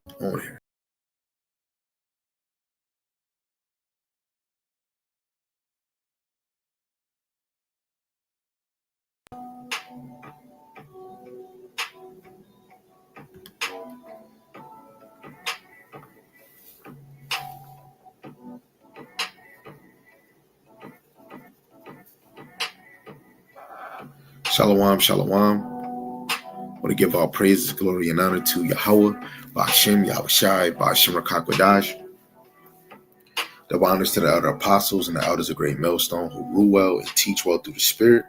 on here. Shalom, shalom. I want to give all praises, glory, and honor to Yahawah, Bahasham, Yahawashi, Bahasham Rakakwadash. The honors to the elder apostles and the elders of Great Millstone who rule well and teach well through the Spirit.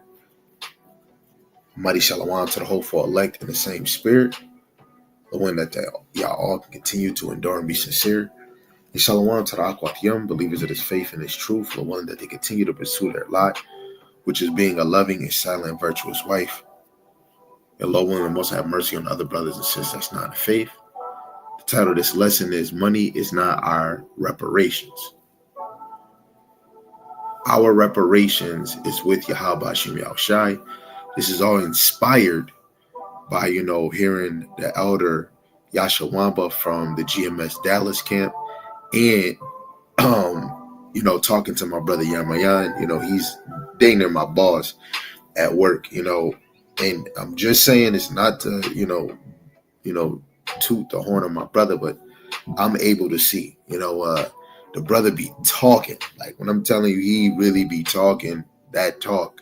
Mighty shalom to the hopeful elect in the same Spirit. The one that y'all all can continue to endure and be sincere. And shalom to the Akwatiyam, believers of this faith and this truth, the one that they continue to pursue their lot, which is being a loving and silent and virtuous wife. And Lord willing, most have mercy on other brothers and sisters that's not in faith. The title of this lesson is Money is Not Our Reparations. Our reparations is with Yahawashi. This is all inspired by, hearing the elder Yahawah from the GMS Dallas camp and, talking to my brother Yamayan. He's dang near my boss at work, and I'm just saying it's not to, toot the horn of my brother, but I'm able to see, the brother be talking. Like when I'm telling you, he really be talking that talk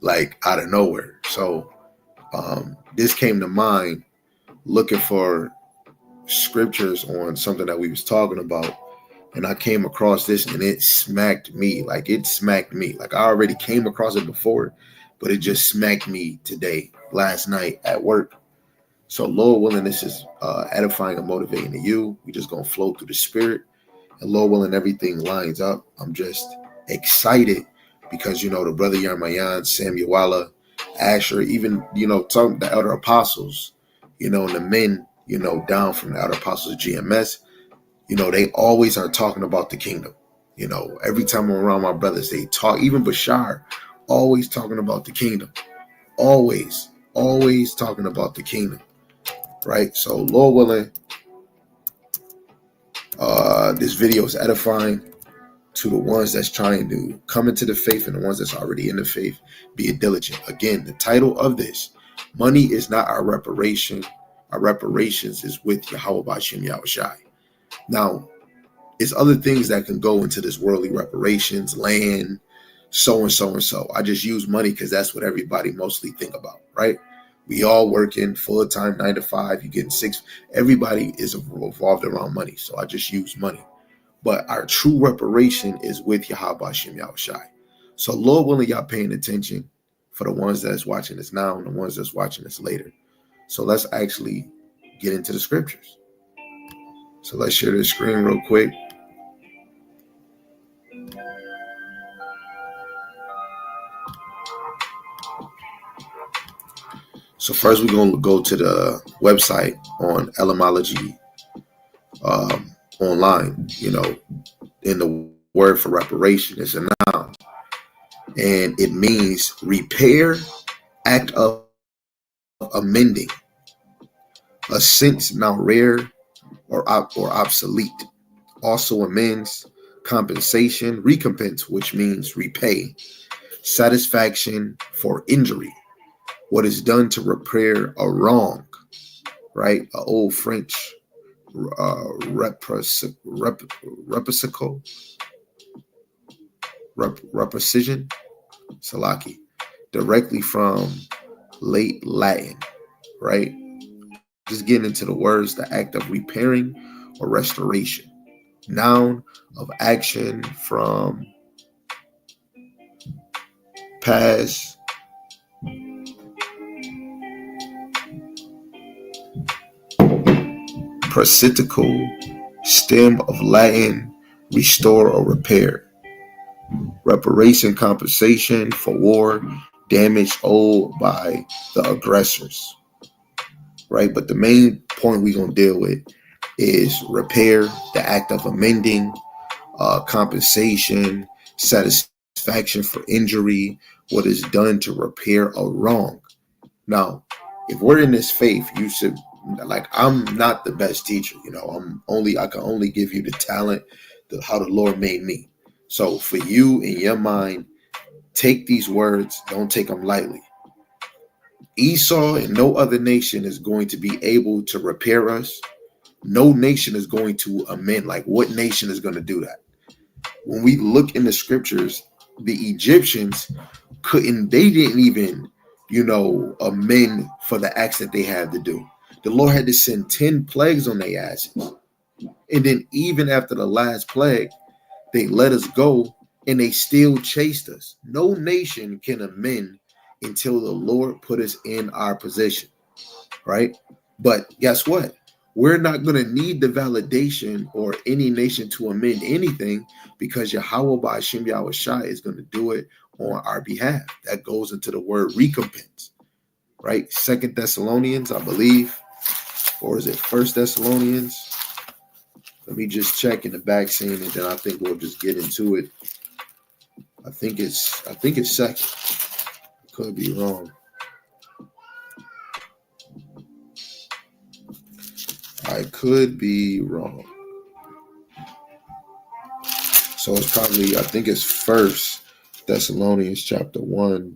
like out of nowhere. So this came to mind looking for scriptures on something that we was talking about. And I came across this and it smacked me. Like I already came across it before, but it just smacked me today, last night at work. So Lord willing, this is edifying and motivating to you. We just going to flow through the Spirit. And Lord willing, everything lines up. I'm just excited because, the brother Yarmayan, Samuel, Asher, even, talking the elder apostles, and the men, down from the elder apostles of GMS, they always are talking about the kingdom. Every time I'm around my brothers, they talk, even Bashar, always talking about the kingdom. Always talking about the kingdom. Right? So Lord willing, this video is edifying to the ones that's trying to come into the faith and the ones that's already in the faith. Be diligent. Again, the title of this, money is not our reparation. Our reparations is with Yahawah Bahasham Yahawashi. Now, there's other things that can go into this worldly reparations, land, so and so and so. I just use money because that's what everybody mostly think about, right? We all working full-time, 9 to 5. You getting 6. Everybody is revolved around money. So I just use money. But our true reparation is with Yahawah Bahasham Yahawashi. So Lord willing, y'all paying attention for the ones that's watching this now and the ones that's watching this later. So let's actually get into the scriptures. So let's share this screen real quick. So first we're going to go to the website on etymology online, in the word for reparation is a noun. And it means repair, act of amending. A sense now rare or obsolete. Also amends, compensation, recompense, which means repay, satisfaction for injury. What is done to repair a wrong, right? An old French reprecision, Salaki, directly from late Latin, right? Just getting into the words, the act of repairing or restoration. Noun of action from past participle, stem of Latin, restore or repair. Reparation, compensation for war, damage owed by the aggressors. Right? But the main point we're going to deal with is repair, the act of amending, compensation, satisfaction for injury, what is done to repair a wrong. Now, if we're in this faith, you should like I'm not the best teacher. I can only give you the talent, how the Lord made me. So for you in your mind, take these words, don't take them lightly. Esau and no other nation is going to be able to repair us. No nation is going to amend. Like, what nation is going to do that? When we look in the scriptures, the Egyptians they didn't even, amend for the acts that they had to do. The Lord had to send 10 plagues on their asses. And then even after the last plague, they let us go and they still chased us. No nation can amend until the Lord put us in our position, right? But guess what? We're not going to need the validation or any nation to amend anything, because Yahawah Bahasham Yahawashi is going to do it on our behalf. That goes into the word recompense, right? 2 Thessalonians, I believe, or is it 1 Thessalonians? Let me just check in the back scene, and then I think we'll just get into it. I think it's second. Could be wrong. I could be wrong. So it's probably, I think it's 1 Thessalonians chapter 1.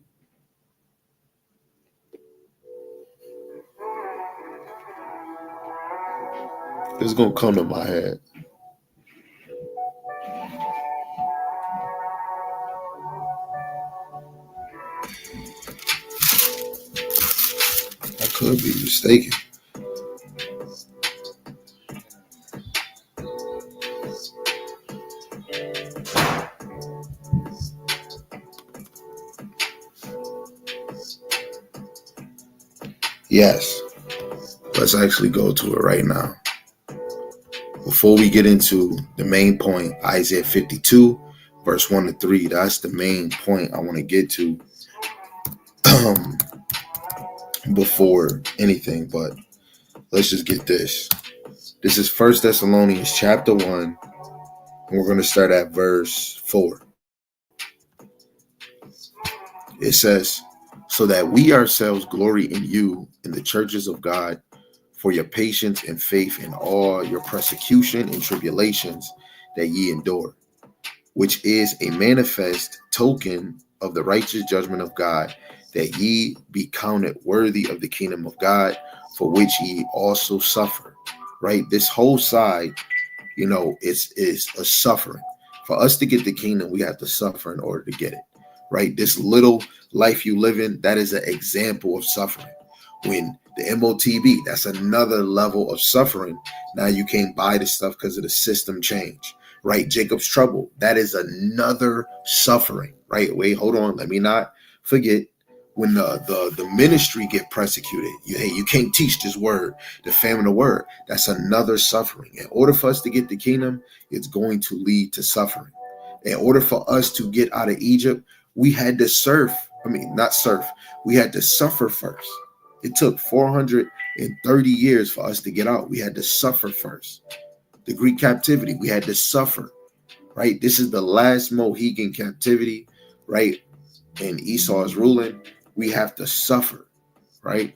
It's going to come to my head. I could be mistaken. Yes. Let's actually go to it right now. Before we get into the main point, Isaiah 52, verse 1 to 3, that's the main point I want to get to before anything. But let's just get this. This is 1 Thessalonians chapter 1, and we're going to start at verse 4. It says, so that we ourselves glory in you in the churches of God, for your patience and faith in all your persecution and tribulations that ye endure, which is a manifest token of the righteous judgment of God, that ye be counted worthy of the kingdom of God, for which ye also suffer. Right? This whole side, is a suffering. For us to get the kingdom, we have to suffer in order to get it. Right? This little life you live in, that is an example of suffering. When the MOTB, that's another level of suffering. Now you can't buy this stuff because of the system change. Right? Jacob's trouble, that is another suffering. Right? Wait, hold on. Let me not forget. When the ministry get persecuted, you can't teach this word, the famine of word. That's another suffering. In order for us to get the kingdom, it's going to lead to suffering. In order for us to get out of Egypt, we had to we had to suffer first. It took 430 years for us to get out. We had to suffer first. The Greek captivity, we had to suffer, right? This is the last Mohican captivity, right? And Esau is ruling. We have to suffer, right?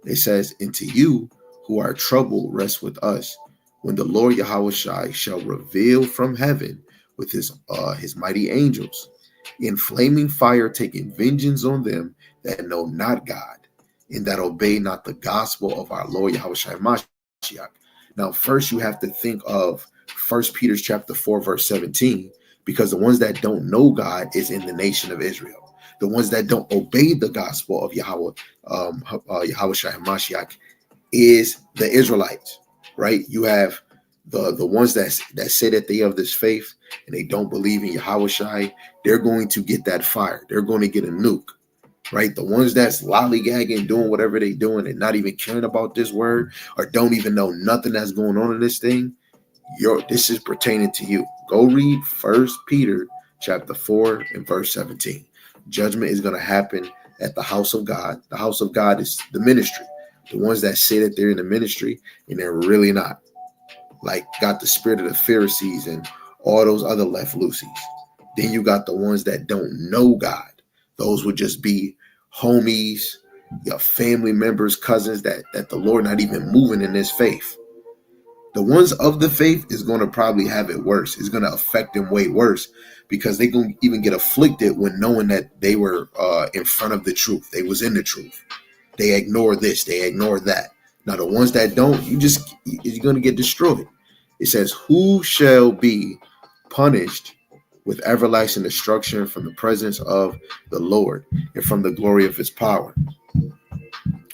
It says, and to you who are troubled, rest with us, when the Lord Yahawashi shall reveal from heaven with his mighty angels, in flaming fire, taking vengeance on them that know not God, and that obey not the gospel of our Lord Yahawashi Mashiach. Now, first you have to think of 1 Peter chapter 4, verse 17, because the ones that don't know God is in the nation of Israel. The ones that don't obey the gospel of Yahawashi Mashiach is the Israelites, right? You have the ones that say that they have this faith and they don't believe in Yahawashi. They're going to get that fire. They're going to get a nuke, right? The ones that's lollygagging, doing whatever they're doing and not even caring about this word, or don't even know nothing that's going on in this thing, this is pertaining to you. Go read 1 Peter chapter 4 and verse 17. Judgment is going to happen at the house of God. The house of God is the ministry. The ones that say that they're in the ministry and they're really not. Like, got the spirit of the Pharisees and all those other left loosies. Then you got the ones that don't know God. Those would just be homies, your family members, cousins that the Lord not even moving in this faith. The ones of the faith is going to probably have it worse. It's going to affect them way worse because they going to even get afflicted when knowing that they were in front of the truth. They was in the truth. They ignore this. They ignore that. Now, the ones that don't, you're going to get destroyed. It says, who shall be punished with everlasting destruction from the presence of the Lord and from the glory of his power?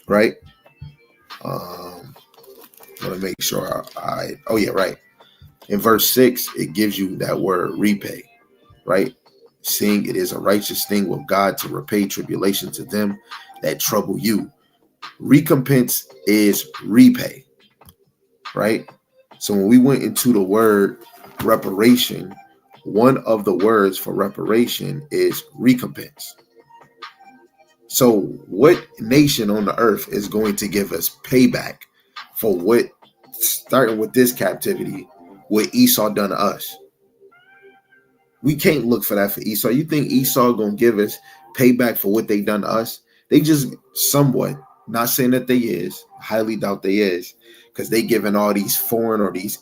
Right? I want to make sure oh yeah, right. In verse 6, it gives you that word repay, right? Seeing it is a righteous thing with God to repay tribulation to them that trouble you. Recompense is repay, right? So when we went into the word reparation, one of the words for reparation is recompense. So what nation on the earth is going to give us payback for what, starting with this captivity, what Esau done to us? We can't look for that for Esau. You think Esau gonna give us payback for what they done to us? They just somewhat, not saying that they is, highly doubt they is, because they giving all these foreign or these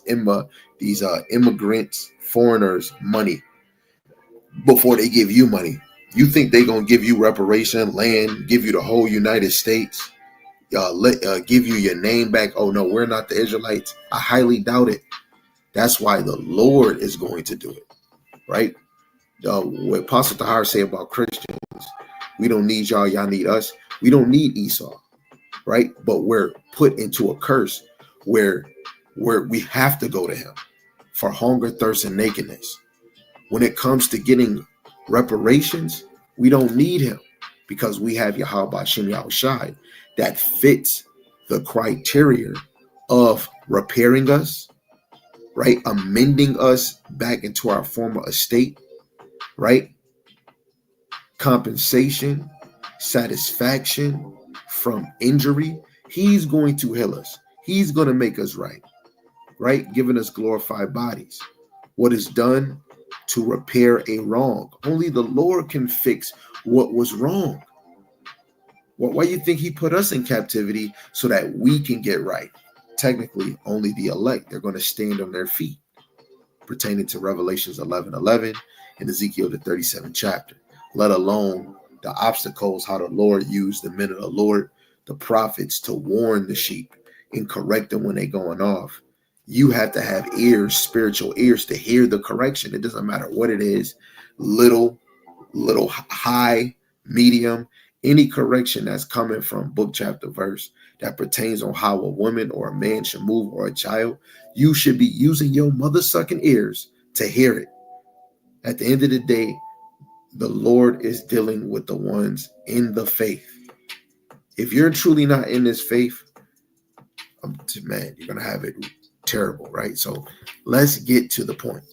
immigrants, foreigners money before they give you money. You think they gonna give you reparation, land, give you the whole United States, give you your name back? Oh no, we're not the Israelites. I highly doubt it. That's why the Lord is going to do it, right? What Apostle Tahar say about Christians, we don't need y'all, y'all need us. We don't need Esau, right? But we're put into a curse where we have to go to him for hunger, thirst, and nakedness. When it comes to getting reparations, we don't need him because we have Yahawah, Bahasham, Yahawashi that fits the criteria of repairing us, right? Amending us back into our former estate, right? Compensation, satisfaction from injury. He's going to heal us. He's going to make us right, right? Giving us glorified bodies. What is done to repair a wrong? Only the Lord can fix what was wrong. Why do you think he put us in captivity? So that we can get right. Technically, only the elect, they're going to stand on their feet, pertaining to Revelations 11:11 and Ezekiel the 37th chapter. Let alone the obstacles, how the Lord used the men of the Lord, the prophets, to warn the sheep and correct them when they're going off. You have to have ears, spiritual ears, to hear the correction. It doesn't matter what it is, little, high, medium, any correction that's coming from book, chapter, verse that pertains on how a woman or a man should move or a child. You should be using your mother-sucking ears to hear it. At the end of the day, the Lord is dealing with the ones in the faith. If you're truly not in this faith, man, you're going to have it terrible, right? So let's get to the point.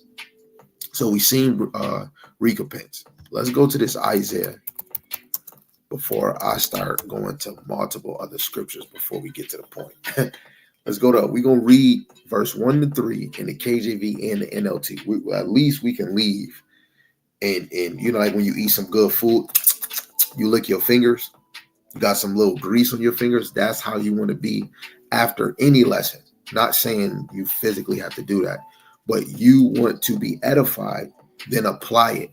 So we've seen recompense. Let's go to this Isaiah before I start going to multiple other scriptures before we get to the point. Let's go to, we're going to read verse 1 to 3 in the KJV and the NLT. At least we can leave. And you know, like when you eat some good food, you lick your fingers, you got some little grease on your fingers. That's how you want to be after any lesson. Not saying you physically have to do that, but you want to be edified, then apply it.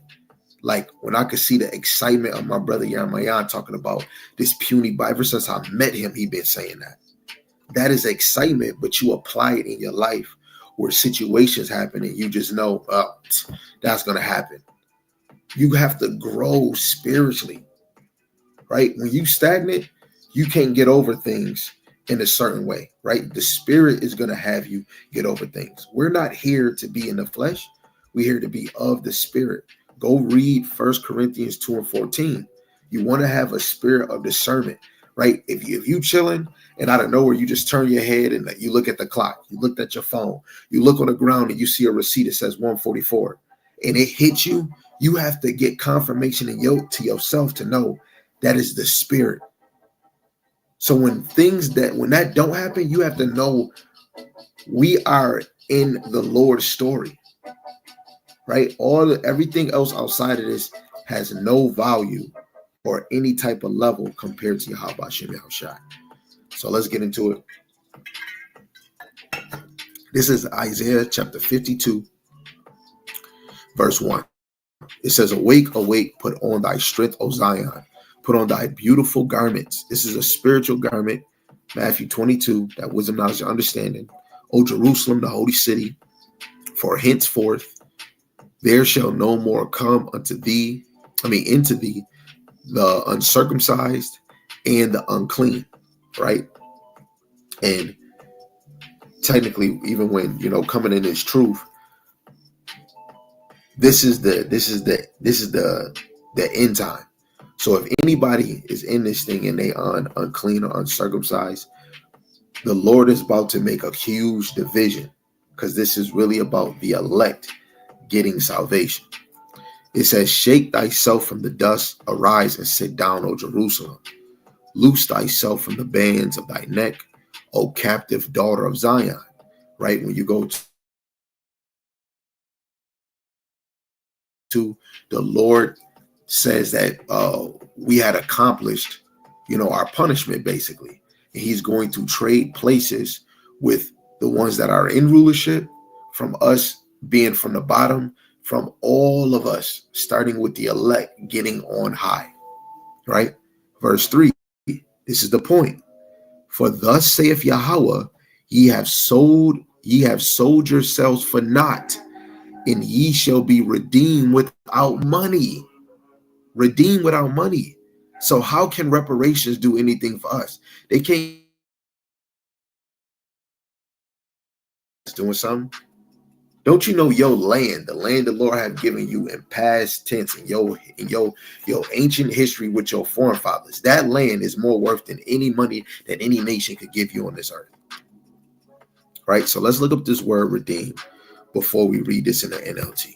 Like when I could see the excitement of my brother Yahawah talking about this puny Bible, ever since I met him, he been saying that. That is excitement, but you apply it in your life where situations happen and you just know that's going to happen. You have to grow spiritually, right? When you stagnant, you can't get over things in a certain way, right? The spirit is going to have you get over things. We're not here to be in the flesh. We're here to be of the spirit. Go read 1 Corinthians 2 and 14. You want to have a spirit of discernment, right? If you chilling and out of nowhere, you just turn your head and you look at the clock, you looked at your phone, you look on the ground and you see a receipt that says 144 and it hits you, you have to get confirmation to yourself to know that is the spirit. So when that don't happen, you have to know we are in the Lord's story, right? Everything else outside of this has no value or any type of level compared to Yahawashi. So let's get into it. This is Isaiah chapter 52, verse 1. It says, awake, awake, put on thy strength, O Zion. Put on thy beautiful garments. This is a spiritual garment. Matthew 22, that wisdom, knowledge, and understanding. O Jerusalem, the holy city, for henceforth there shall no more come into thee, the uncircumcised and the unclean, right? And technically, even when, coming in is truth, this is the end time. So if anybody is in this thing and they unclean or uncircumcised, the Lord is about to make a huge division, because this is really about the elect getting salvation. It says, shake thyself from the dust, arise and sit down, O Jerusalem. Loose thyself from the bands of thy neck, O captive daughter of Zion. Right? When you go to the Lord says that we had accomplished, our punishment, basically. And he's going to trade places with the ones that are in rulership, from us being from the bottom, from all of us, starting with the elect getting on high, right? Verse 3, this is the point. For thus saith Yahawah, ye have sold yourselves for naught, and ye shall be redeemed without money. Redeemed without money. So how can reparations do anything for us? They can't. Doing something. Don't you know your land, the land the Lord have given you in past tense, in your ancient history with your forefathers, that land is more worth than any money that any nation could give you on this earth. Right? So let's look up this word redeem before we read this in the NLT.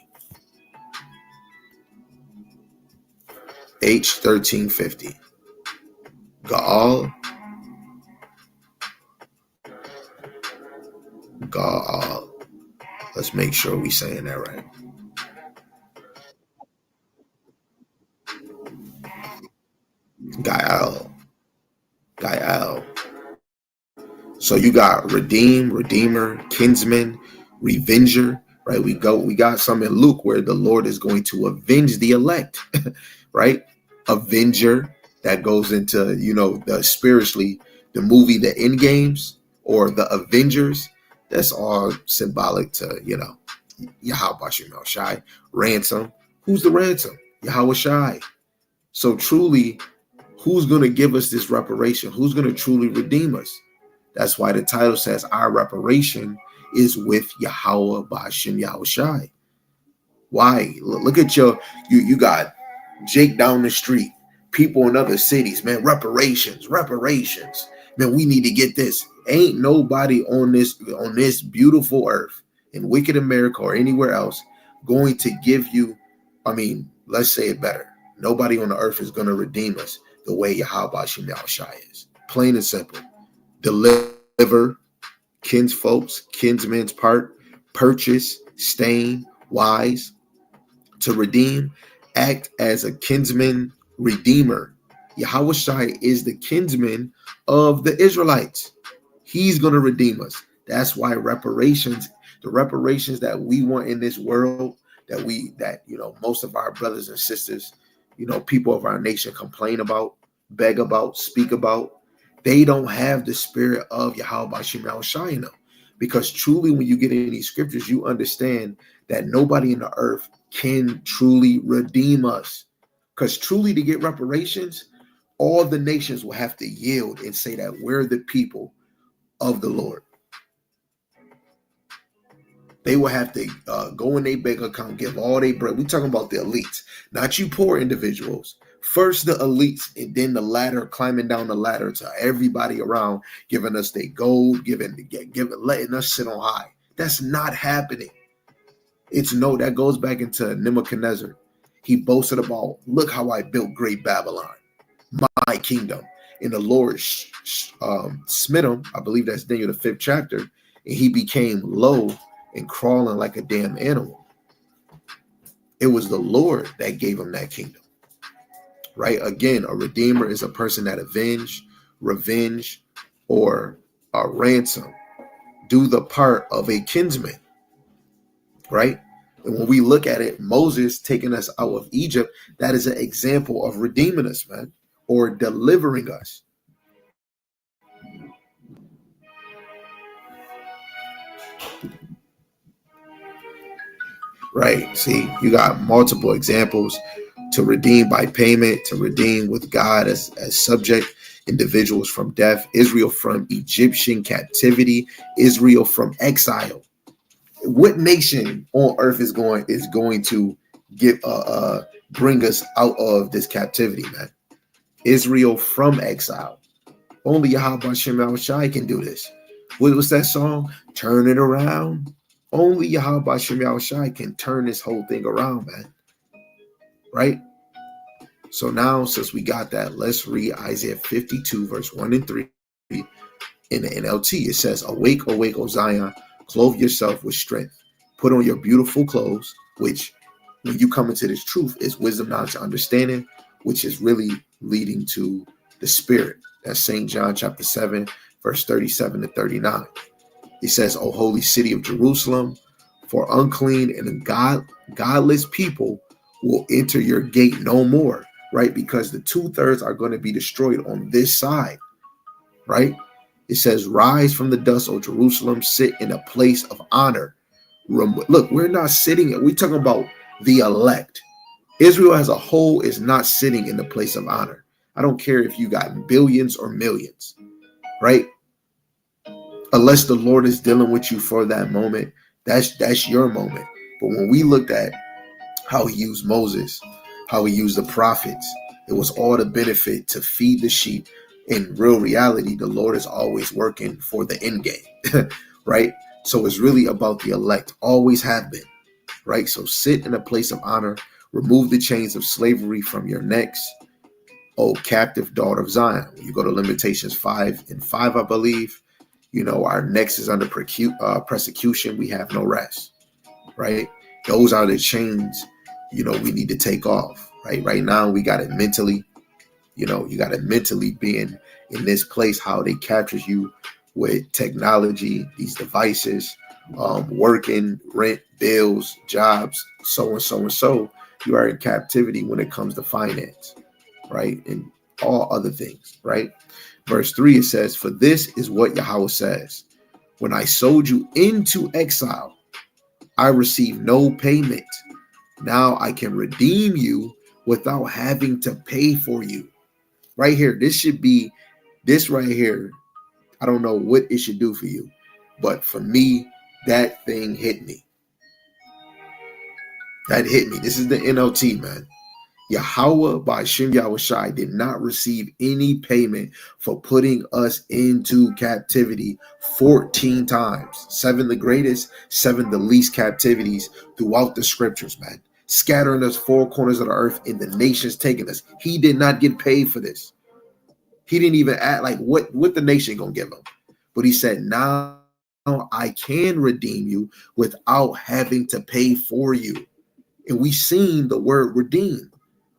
H1350. Gaal. Let's make sure we saying that right. Gaal. So you got redeem, redeemer, kinsman, revenger, right? We got some in Luke where the Lord is going to avenge the elect, right? Avenger, that goes into, the spiritually, the movie, the End Games, or the Avengers. That's all symbolic to, Yahawashi. Ransom. Who's the ransom? Yahawashi. So truly, who's going to give us this reparation? Who's going to truly redeem us? That's why the title says our reparation is with Yahawah, Bahasham, Yahawashi. Why? Look at you got Jake down the street, people in other cities, man, reparations. Man, we need to get this. Ain't nobody on this beautiful earth in wicked America or anywhere else going to give you, let's say it better. Nobody on the earth is going to redeem us the way Yahawashi is. Plain and simple. Deliver, kinsfolks, kinsmen's part, purchase, stain, wise, to redeem, act as a kinsman redeemer. Yahawashi is the kinsman of the Israelites. He's going to redeem us. That's why reparations, the reparations that we want in this world, that most of our brothers and sisters, people of our nation complain about, beg about, speak about, they don't have the spirit of Yahawashi in them. Because truly, when you get in these scriptures, you understand that nobody in the earth can truly redeem us. Because truly, to get reparations, all the nations will have to yield and say that we're the people of the Lord. They will have to go in their bank account, give all their bread. We're talking about the elites, not you poor individuals. First the elites, and then the ladder, climbing down the ladder to everybody around, giving us their gold, letting us sit on high. That's not happening. That goes back into Nebuchadnezzar. He boasted about, look how I built great Babylon, my kingdom. And the Lord smit him. I believe that's Daniel, the 5th chapter. And he became low and crawling like a damn animal. It was the Lord that gave him that kingdom. right? Again, a redeemer is a person that revenge, or a ransom, do the part of a kinsman, right? And when we look at it, Moses taking us out of Egypt, that is an example of redeeming us, man, or delivering us. Right. See, you got multiple examples: to redeem by payment, to redeem with God as subject, individuals from death, Israel from Egyptian captivity, Israel from exile. What nation on earth is going to get bring us out of this captivity, man? Israel from exile. Only Yahawashi can do this. What was that song? Turn it around. Only Yahawashi can turn this whole thing around, man. Right? So now, since we got that, let's read Isaiah 52, verse 1 and 3 in the NLT. It says, awake, awake, O Zion, clothe yourself with strength. Put on your beautiful clothes, which, when you come into this truth, is wisdom, knowledge, understanding, which is really leading to the spirit. That's St. John chapter 7, verse 37 to 39. It says, O holy city of Jerusalem, for unclean and godless people will enter your gate no more, right? Because the 2/3 are going to be destroyed on this side, right? It says, rise from the dust, O Jerusalem, sit in a place of honor. Look, we're not sitting, we're talking about the elect. Israel as a whole is not sitting in the place of honor. I don't care if you got billions or millions, right? Unless the Lord is dealing with you for that moment, that's your moment. But when we looked at how he used Moses, how he used the prophets, it was all the benefit to feed the sheep. In real reality, the Lord is always working for the end game, right? So it's really about the elect, always have been, right? So sit in a place of honor, remove the chains of slavery from your necks, O captive daughter of Zion. When you go to Limitations 5:5, I believe, our necks is under persecution. We have no rest, right? Those are the chains, we need to take off, right? Right now, we got it mentally. You got to mentally be in this place, how they captures you with technology, these devices, working, rent, bills, jobs, so and so and so. You are in captivity when it comes to finance, right? And all other things, right? Verse 3, it says, for this is what Yahawah says, when I sold you into exile, I received no payment. Now I can redeem you without having to pay for you. Right here, this right here, I don't know what it should do for you, but for me, that thing hit me. That hit me. This is the NLT, man. Yahawah Bahasham Yahawashi did not receive any payment for putting us into captivity 14 times. 7 the greatest, 7 the least captivities throughout the scriptures, man. Scattering us 4 corners of the earth and the nations taking us. He did not get paid for this. He didn't even act like what the nation gonna give him. But he said, now I can redeem you without having to pay for you. And we seen the word redeem.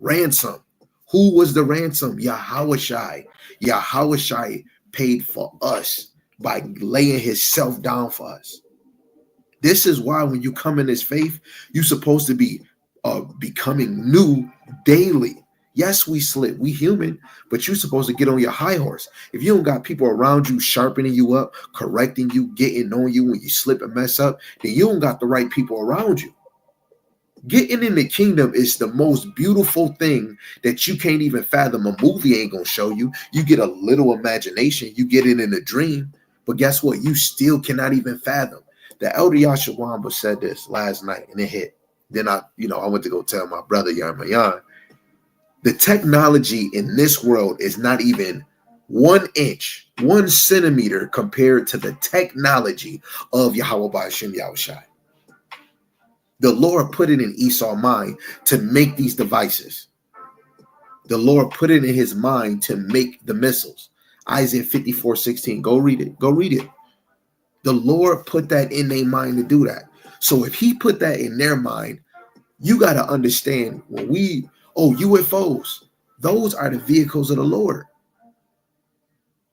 Ransom. Who was the ransom? Yahawashi. Yahawashi paid for us by laying himself down for us. This is why when you come in this faith, you're supposed to be becoming new daily. Yes, we slip. We human, but you're supposed to get on your high horse. If you don't got people around you sharpening you up, correcting you, getting on you when you slip and mess up, then you don't got the right people around you. Getting in the kingdom is the most beautiful thing that you can't even fathom. A movie ain't gonna show you. You get a little imagination, you get it in a dream, but guess what? You still cannot even fathom. The elder Yahawah said this last night and it hit. Then I went to go tell my brother Yarmayan. The technology in this world is not even 1 inch, 1 centimeter compared to the technology of Yahawah Bahasham Yahawashi. The Lord put it in Esau's mind to make these devices. The Lord put it in his mind to make the missiles. Isaiah 54:16. Go read it. Go read it. The Lord put that in their mind to do that. So if he put that in their mind, you got to understand when UFOs, Those are the vehicles of the Lord.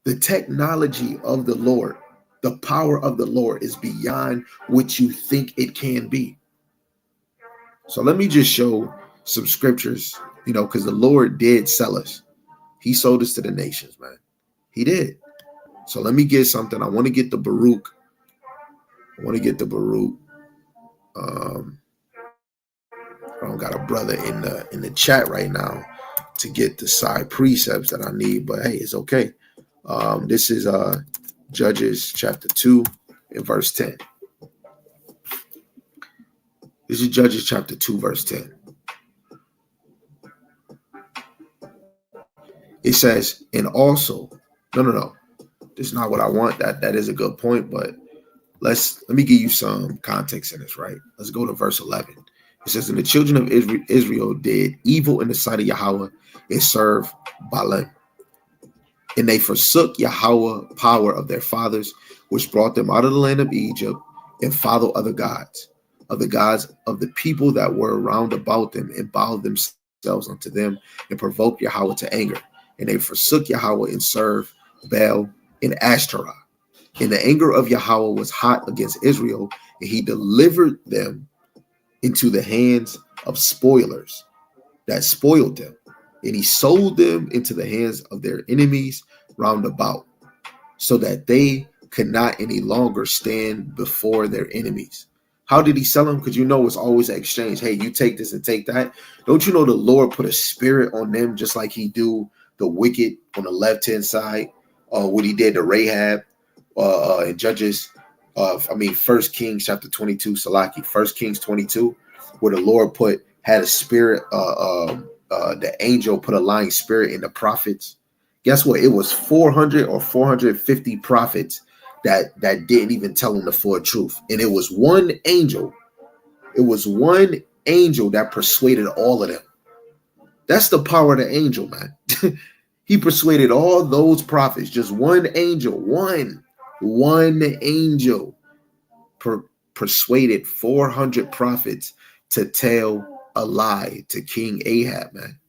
The technology of the Lord, the power of the Lord is beyond what you think it can be. So let me just show some scriptures, because the Lord did sell us. He sold us to the nations, man. He did. So let me get something. I want to get the Baruch. I don't got a brother in the chat right now to get the side precepts that I need, but hey, it's okay. This is Judges chapter 2 and verse 10. This is Judges chapter 2, verse 10. It says, and also, no. This is not what I want. That is a good point, but let me give you some context in this, right? Let's go to verse 11. It says, and the children of Israel did evil in the sight of Yahawah and served Baalim. And they forsook Yahawah, power of their fathers, which brought them out of the land of Egypt, and followed other gods, of the gods of the people that were round about them, and bowed themselves unto them, and provoked Yahawah to anger. And they forsook Yahawah and served Baal and Ashtaroth. And the anger of Yahawah was hot against Israel, and he delivered them into the hands of spoilers that spoiled them. And he sold them into the hands of their enemies round about, so that they could not any longer stand before their enemies. How did he sell them? Because it's always an exchange. Hey, you take this and take that. Don't you know the Lord put a spirit on them just like he do the wicked on the left-hand side? What he did to Rahab in Judges, 1 Kings chapter 22, Salaki, 1 Kings 22, where the Lord had a spirit, the angel put a lying spirit in the prophets. Guess what? It was 400 or 450 prophets that didn't even tell them the full truth. And it was one angel. It was one angel that persuaded all of them. That's the power of the angel, man. He persuaded all those prophets. Just one angel, one angel persuaded 400 prophets to tell a lie to King Ahab, man.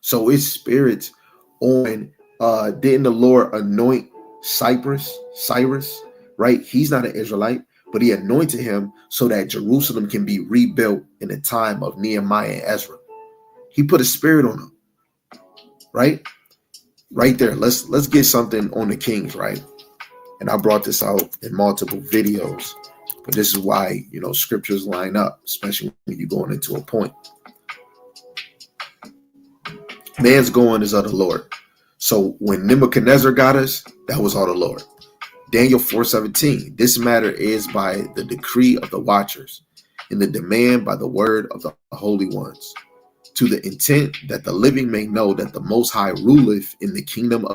So it's spirits on. Didn't the Lord anoint Cyrus, right? He's not an Israelite, but he anointed him so that Jerusalem can be rebuilt in the time of Nehemiah and Ezra. He put a spirit on them, right? Right there. Let's get something on the kings, right? And I brought this out in multiple videos, but this is why, scriptures line up, especially when you're going into a point. Man's going is of the Lord. So when Nebuchadnezzar got us, that was all the Lord. Daniel 4:17, this matter is by the decree of the watchers, and the demand by the word of the holy ones, to the intent that the living may know that the Most High ruleth in the kingdom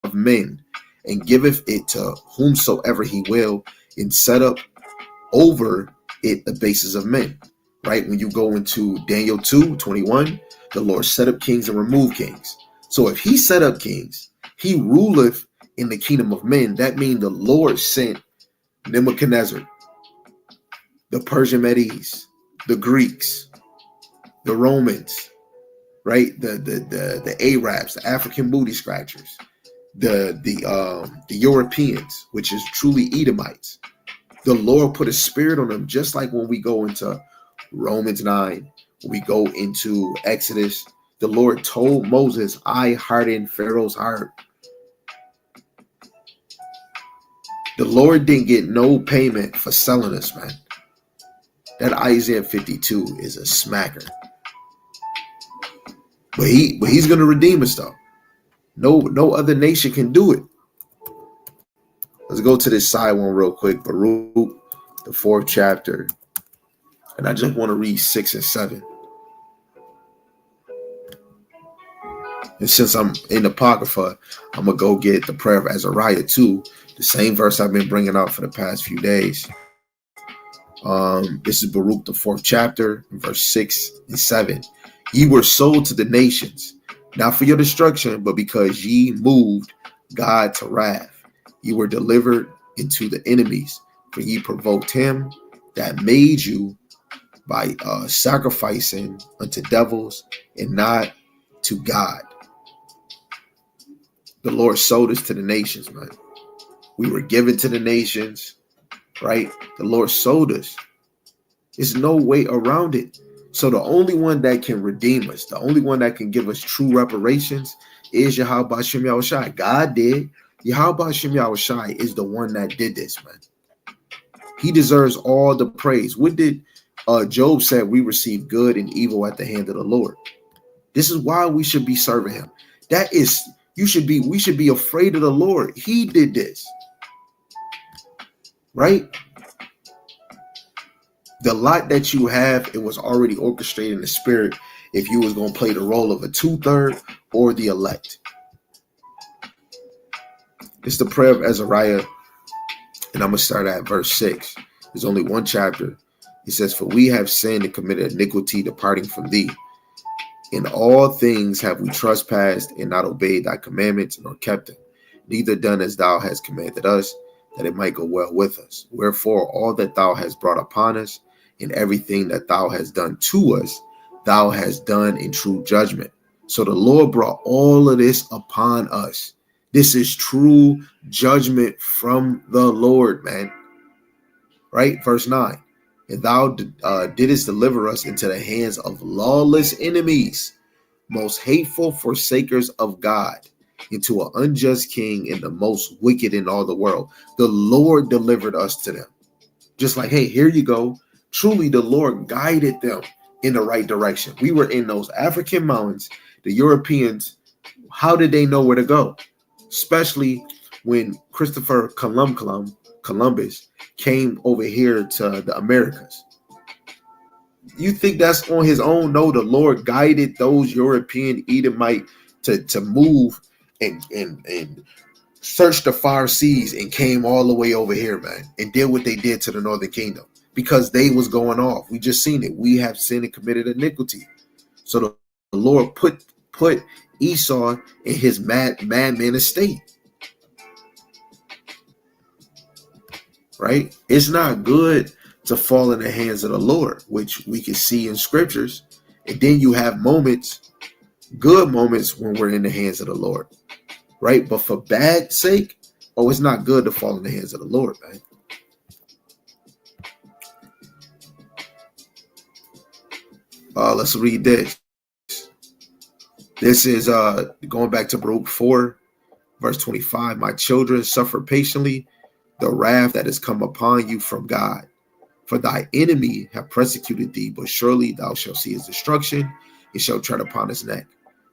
of men, and giveth it to whomsoever he will, and set up over it the bases of men. Right? When you go into Daniel 2:21, the Lord set up kings and removed kings. So if he set up kings, he ruleth in the kingdom of men. That means the Lord sent Nebuchadnezzar, the Persian Medes, the Greeks, the Romans, right? The Arabs, the African booty scratchers, the Europeans, which is truly Edomites. The Lord put a spirit on them, just like when we go into Romans 9, when we go into Exodus. The Lord told Moses, I hardened Pharaoh's heart. The Lord didn't get no payment for selling us, man. That Isaiah 52 is a smacker. But he's going to redeem us, though. No other nation can do it. Let's go to this side one real quick. Baruch, the 4th chapter. And I just want to read 6 and 7. And since I'm in the Apocrypha, I'm going to go get the prayer of Azariah too. The same verse I've been bringing out for the past few days. This is Baruch, the 4th chapter, verse 6 and 7. Ye were sold to the nations, not for your destruction, but because ye moved God to wrath. Ye were delivered into the enemies, for ye provoked him that made you by sacrificing unto devils and not to God. The Lord sold us to the nations, man. We were given to the nations, right? The Lord sold us. There's no way around it. So the only one that can redeem us, the only one that can give us true reparations is Yahawashi. God did. Yahawashi is the one that did this, man. He deserves all the praise. What did Job said? We receive good and evil at the hand of the Lord. This is why we should be serving him. We should be afraid of the Lord. He did this, right? The lot that you have, it was already orchestrated in the spirit if you was going to play the role of a 2/3 or the elect. It's the prayer of Azariah, and I'm going to start at verse 6. There's only one chapter. He says, "For we have sinned and committed iniquity, departing from thee. In all things have we trespassed and not obeyed thy commandments, nor kept them, neither done as thou hast commanded us, that it might go well with us. Wherefore all that thou hast brought upon us, and everything that thou hast done to us, thou hast done in true judgment." So the Lord brought all of this upon us. This is true judgment from the Lord, man. Right? Verse 9. "And thou didst deliver us into the hands of lawless enemies, most hateful forsakers of God, into an unjust king and the most wicked in all the world." The Lord delivered us to them. Just like, hey, here you go. Truly, the Lord guided them in the right direction. We were in those African mountains. The Europeans, how did they know where to go? Especially when Christopher Columbus came over here to the Americas. You think that's on his own? No, the Lord guided those European Edomite to move and search the far seas and came all the way over here, man, and did what they did to the Northern Kingdom because they was going off. We just seen it. We have sinned and committed iniquity. So the Lord put Esau in his madman estate. Right? It's not good to fall in the hands of the Lord, which we can see in scriptures. And then you have moments, good moments, when we're in the hands of the Lord. Right? But for bad sake, it's not good to fall in the hands of the Lord, man. Let's read this. This is going back to Baruch 4, verse 25. "My children, suffer patiently the wrath that has come upon you from God. For thy enemy have persecuted thee, but surely thou shalt see his destruction, and shall tread upon his neck."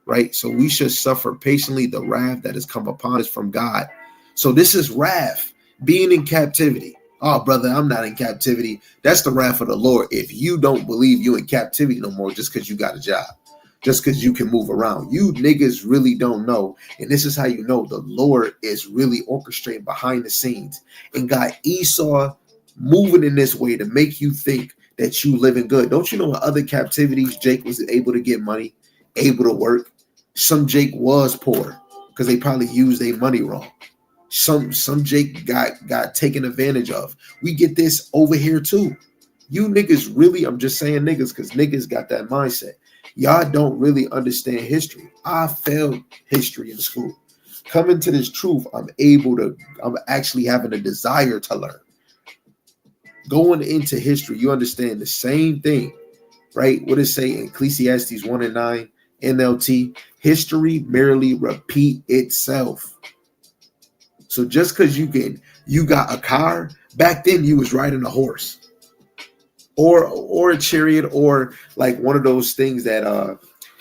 Right? So we should suffer patiently the wrath that has come upon us from God. So this is wrath, being in captivity. Oh, brother, I'm not in captivity. That's the wrath of the Lord. If you don't believe you in captivity no more just because you got a job, just because you can move around, you niggas really don't know. And this is how you know the Lord is really orchestrating behind the scenes and got Esau moving in this way to make you think that you living good. Don't you know in other captivities, Jake was able to get money, able to work? Some Jake was poor because they probably used their money wrong. Some Jake got taken advantage of. We get this over here too. You niggas really, I'm just saying niggas because niggas got that mindset. Y'all don't really understand history. I failed history in school. Coming to this truth, I'm actually having a desire to learn. Going into history, you understand the same thing, right? What does it say in Ecclesiastes 1:9, NLT? History merely repeat itself. So just because you got a car, back then you was riding a horse. Or a chariot, or like one of those things that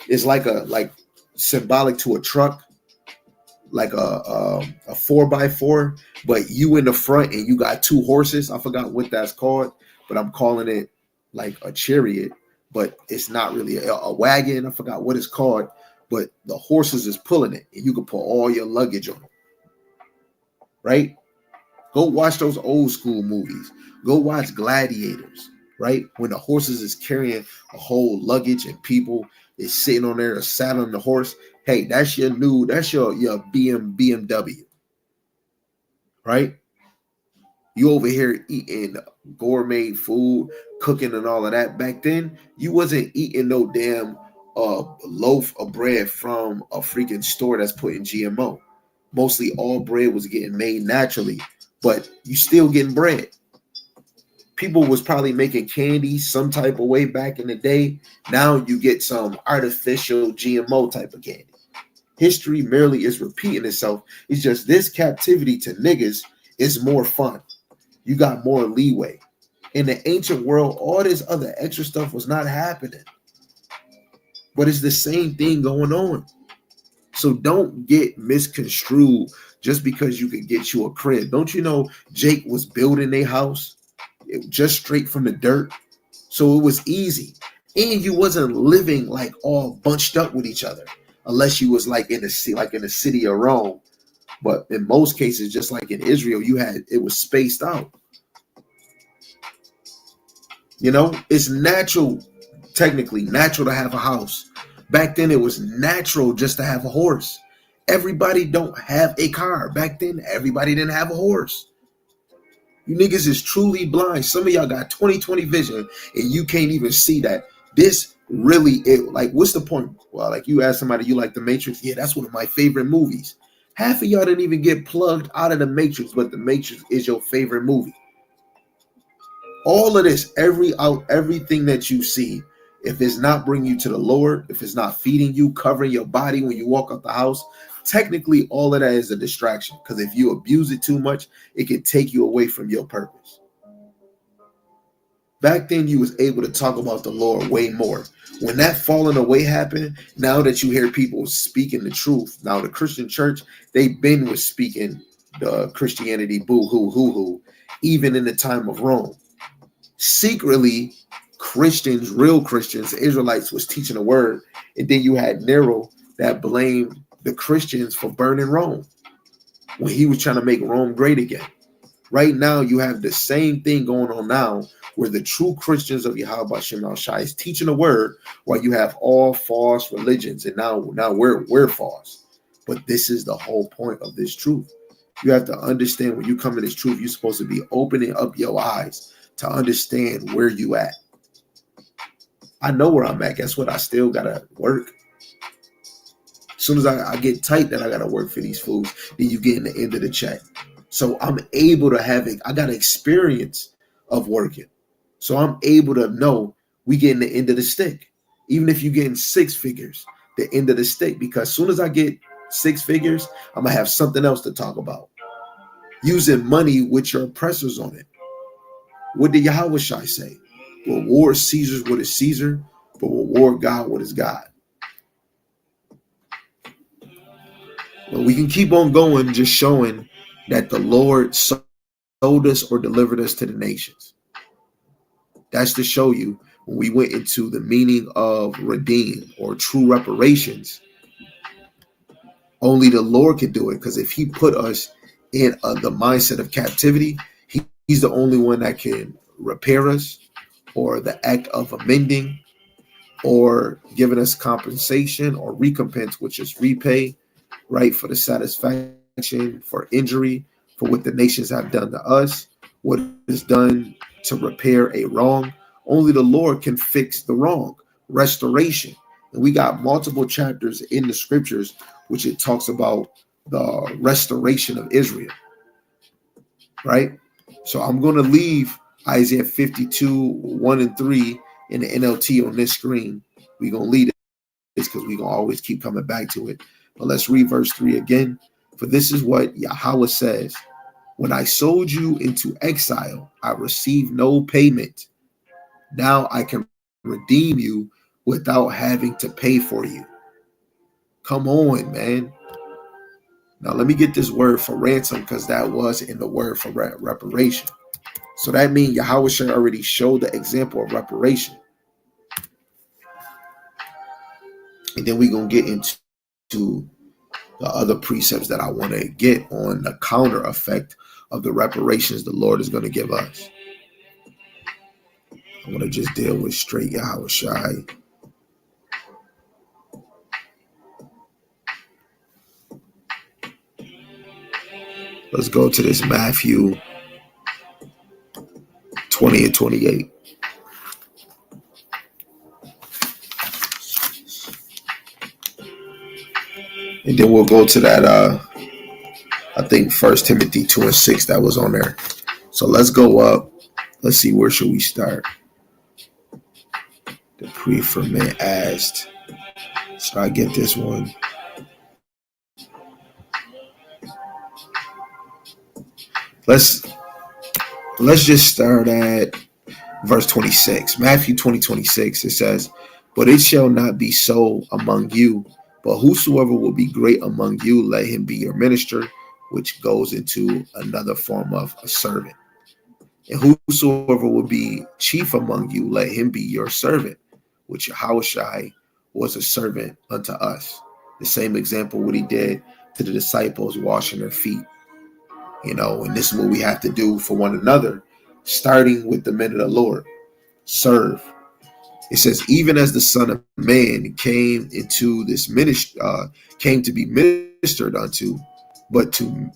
is like symbolic to a truck, like a 4x4, but you in the front and you got two horses. I forgot what that's called, but I'm calling it like a chariot, but it's not really a wagon. I forgot what it's called, but the horses is pulling it and you can put all your luggage on them. Right? Go watch those old school movies. Go watch Gladiators. Right? When the horses is carrying a whole luggage and people is sitting on there or sat on the horse. Hey, that's your BMW. Right? You over here eating gourmet food, cooking and all of that. Back then, you wasn't eating no damn a loaf of bread from a freaking store that's putting GMO. Mostly all bread was getting made naturally, but you still getting bread. People was probably making candy some type of way back in the day. Now you get some artificial GMO type of candy. History merely is repeating itself. It's just this captivity to niggas is more fun. You got more leeway. In the ancient world, all this other extra stuff was not happening. But it's the same thing going on. So don't get misconstrued just because you could get you a crib. Don't you know Jake was building a house just straight from the dirt? So it was easy. And you wasn't living like all bunched up with each other, unless you was like in the city of Rome. But in most cases, just like in Israel, it was spaced out. You know, it's natural, technically natural to have a house. Back then, it was natural just to have a horse. Everybody don't have a car. Back then, everybody didn't have a horse. You niggas is truly blind. Some of y'all got 20/20 vision, and you can't even see that. This really, like, what's the point? Well, like you ask somebody, you like The Matrix? Yeah, that's one of my favorite movies. Half of y'all didn't even get plugged out of The Matrix, but The Matrix is your favorite movie. All of this, everything that you see, if it's not bringing you to the Lord, if it's not feeding you, covering your body when you walk out the house, technically all of that is a distraction. Because if you abuse it too much, it can take you away from your purpose. Back then, you was able to talk about the Lord way more. When that falling away happened, now that you hear people speaking the truth, now the Christian church, they've been with speaking the Christianity boo hoo hoo hoo, even in the time of Rome. Secretly, Christians, real Christians, Israelites was teaching the word, and then you had Nero that blamed the Christians for burning Rome when he was trying to make Rome great again. Right now, you have the same thing going on now, where the true Christians of Yahawah is teaching the word, while you have all false religions, and now we're false. But this is the whole point of this truth. You have to understand, when you come to this truth, you're supposed to be opening up your eyes to understand where you at. I know where I'm at. Guess what? I still gotta work. As soon as I get tight that I gotta work for these fools, then you get in the end of the check. So I'm able to have it. I got experience of working. So I'm able to know we getting the end of the stick. Even if you're getting 6 figures, the end of the stick. Because as soon as I get 6 figures, I'm gonna have something else to talk about. Using money with your oppressors on it. What did Yahawashi say? Reward Caesar's what is Caesar, but reward God what is God. Well, we can keep on going, just showing that the Lord sold us or delivered us to the nations. That's to show you, when we went into the meaning of redeem or true reparations, only the Lord can do it. Because if he put us in the mindset of captivity, he's the only one that can repair us, or the act of amending, or giving us compensation or recompense, which is repay, right, for the satisfaction, for injury, for what the nations have done to us, what is done to repair a wrong. Only the Lord can fix the wrong. Restoration. And we got multiple chapters in the scriptures which it talks about the restoration of Israel, right? So I'm going to leave Isaiah 52, 1 and 3 in the NLT on this screen. We're going to leave this because we're going to always keep coming back to it. But let's read verse 3 again. For this is what Yahawah says: when I sold you into exile, I received no payment. Now I can redeem you without having to pay for you. Come on, man. Now let me get this word for ransom, because that was in the word for reparation. So that means Yahawashi already showed the example of reparation. And then we're going to get into the other precepts that I want to get on the counter effect of the reparations the Lord is going to give us. I want to just deal with straight Yahawashi. Let's go to this Matthew 20 and 28. And then we'll go to that I think 1 Timothy 2:6 that was on there. So let's go up. Let's see, where should we start? The pre-ferment asked. So I get this one. Let's just start at verse 26. Matthew 20:26. It says, "But it shall not be so among you, but whosoever will be great among you, let him be your minister," which goes into another form of a servant. "And whosoever will be chief among you, let him be your servant," which Yahawashi was a servant unto us. The same example what he did to the disciples, washing their feet. And this is what we have to do for one another, starting with the men of the Lord. Serve. It says, "Even as the Son of Man came into this ministry, came to be ministered unto, but to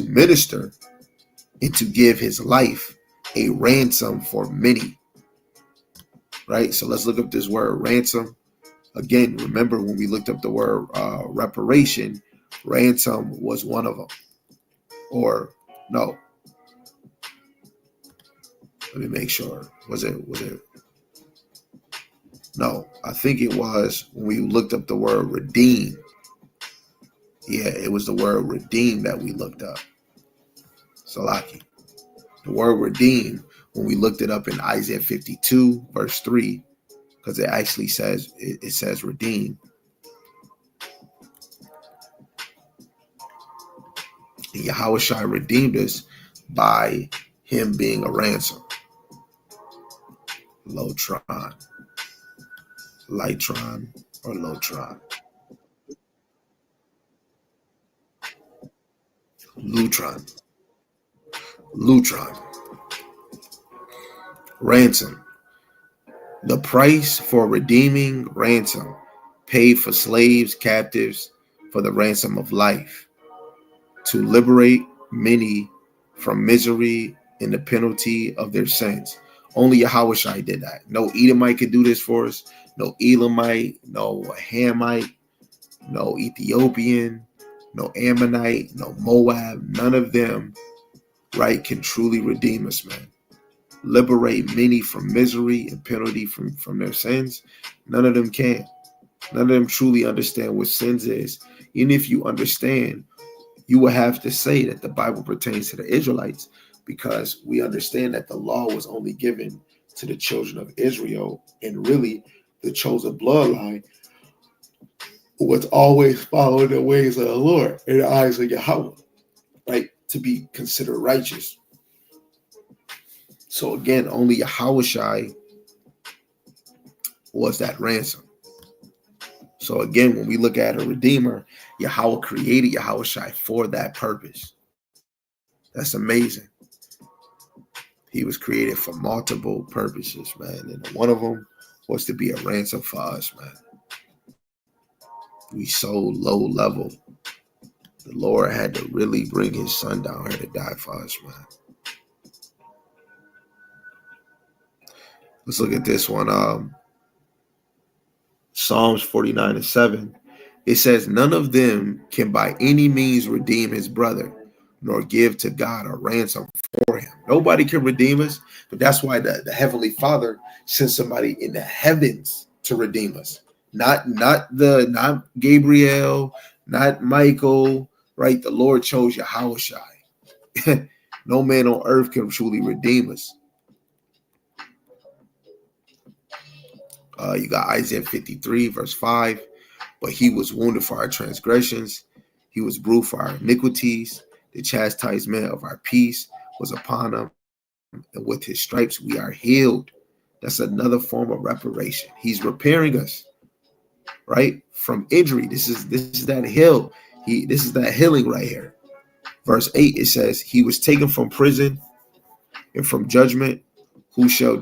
minister and to give his life a ransom for many." Right? So let's look up this word ransom. Again, remember when we looked up the word reparation, ransom was one of them. Or no. Let me make sure. Was it? No, I think it was when we looked up the word redeem. Yeah, it was the word redeem that we looked up. Salaki. The word redeem, when we looked it up in Isaiah 52, verse 3, because it actually says, it says redeem. And Yahawashi redeemed us by him being a ransom. Lotron. Lightron or Lotron. Lutron. Ransom. The price for redeeming ransom, paid for slaves, captives, for the ransom of life, to liberate many from misery and the penalty of their sins. Only Yahawashi did that. No Edomite could do this for us. No Elamite, no Hamite, no Ethiopian, no Ammonite, no Moab. None of them, right, can truly redeem us, man. Liberate many from misery and penalty from their sins. None of them can. None of them truly understand what sins is. Even if you understand, you will have to say that the Bible pertains to the Israelites, because we understand that the law was only given to the children of Israel, and really the chosen bloodline was always following the ways of the Lord in the eyes of Yahawah, right, to be considered righteous. So again, only Yahawashi was that ransom. So again, when we look at a redeemer, Yahawah created Yahawashi for that purpose. That's amazing. He was created for multiple purposes, man. And one of them was to be a ransom for us, man. We so low level. The Lord had to really bring his son down here to die for us, man. Let's look at this one. Psalms 49:7. It says, "None of them can by any means redeem his brother, nor give to God a ransom for him." Nobody can redeem us, but that's why the Heavenly Father sent somebody in the heavens to redeem us. Not Gabriel, not Michael, right? The Lord chose Yahawashi. No man on earth can truly redeem us. You got Isaiah 53, verse 5. "But he was wounded for our transgressions. He was bruised for our iniquities. The chastisement of our peace was upon him. And with his stripes we are healed." That's another form of reparation. He's repairing us, right? From injury. This is that heal. This is that healing right here. Verse 8, it says, "He was taken from prison and from judgment. Who shall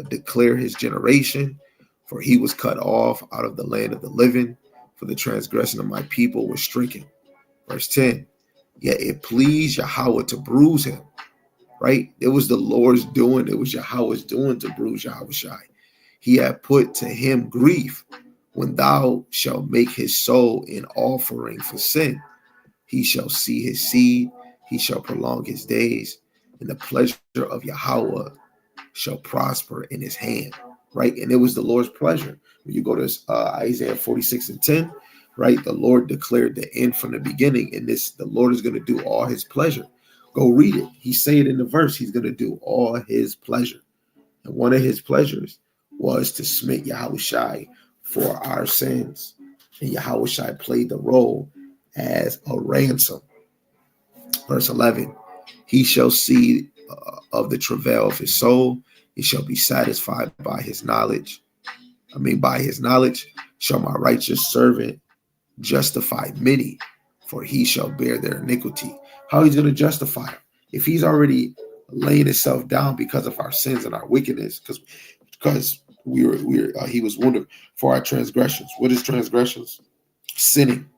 declare his generation? For he was cut off out of the land of the living. For the transgression of my people was stricken." Verse 10, "Yet it pleased Yahawah to bruise him." Right? It was the Lord's doing. It was Yahawah's doing to bruise Yahawashi. "He had put to him grief. When thou shalt make his soul an offering for sin, he shall see his seed, he shall prolong his days, and the pleasure of Yahawah shall prosper in his hand. Right? And it was the Lord's pleasure. When you go to Isaiah 46:10, right? The Lord declared the end from the beginning, and the Lord is going to do all his pleasure. Go read it. He said in the verse, he's going to do all his pleasure. And one of his pleasures was to smite Yahawashi for our sins. And Yahawashi played the role as a ransom. Verse 11, he shall see of the travail of his soul. He shall be satisfied by his knowledge. By his knowledge shall my righteous servant justify many, for he shall bear their iniquity. How he's going to justify them? If he's already laying himself down because of our sins and our wickedness, because he was wounded for our transgressions. What is transgressions? Sinning,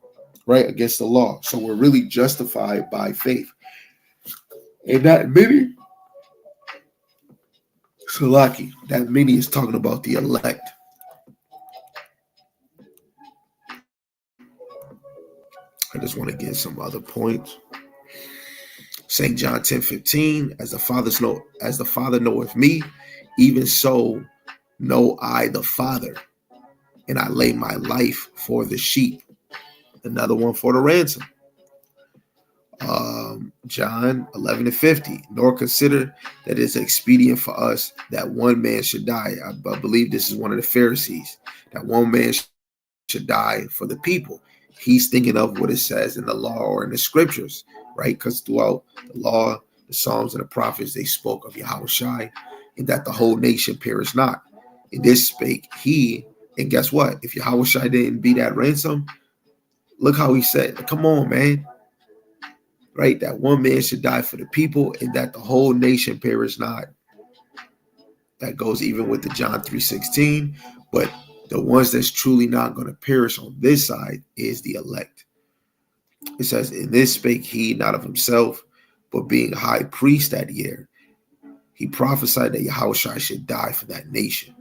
right, against the law. So we're really justified by faith. And that many, Salaki, that many is talking about the elect. I just want to get some other points. St. John 10:15, as the Father knoweth me, even so know I the Father, and I lay my life for the sheep. Another one for the ransom. John 11:50, nor consider that it is expedient for us that one man should die. I believe this is one of the Pharisees, that one man should die for the people. He's thinking of what it says in the law or in the scriptures, right? Because throughout the law, the Psalms, and the prophets, they spoke of Yahawashi, and that the whole nation perish not. And this spake he, and guess what? If Yahawashi didn't be that ransom, look how he said, come on, man. Right? That one man should die for the people, and that the whole nation perish not. That goes even with the John 3:16. But the ones that's truly not going to perish on this side is the elect. It says, in this spake he not of himself, but being high priest that year, he prophesied that Yahawashi should die for that nation.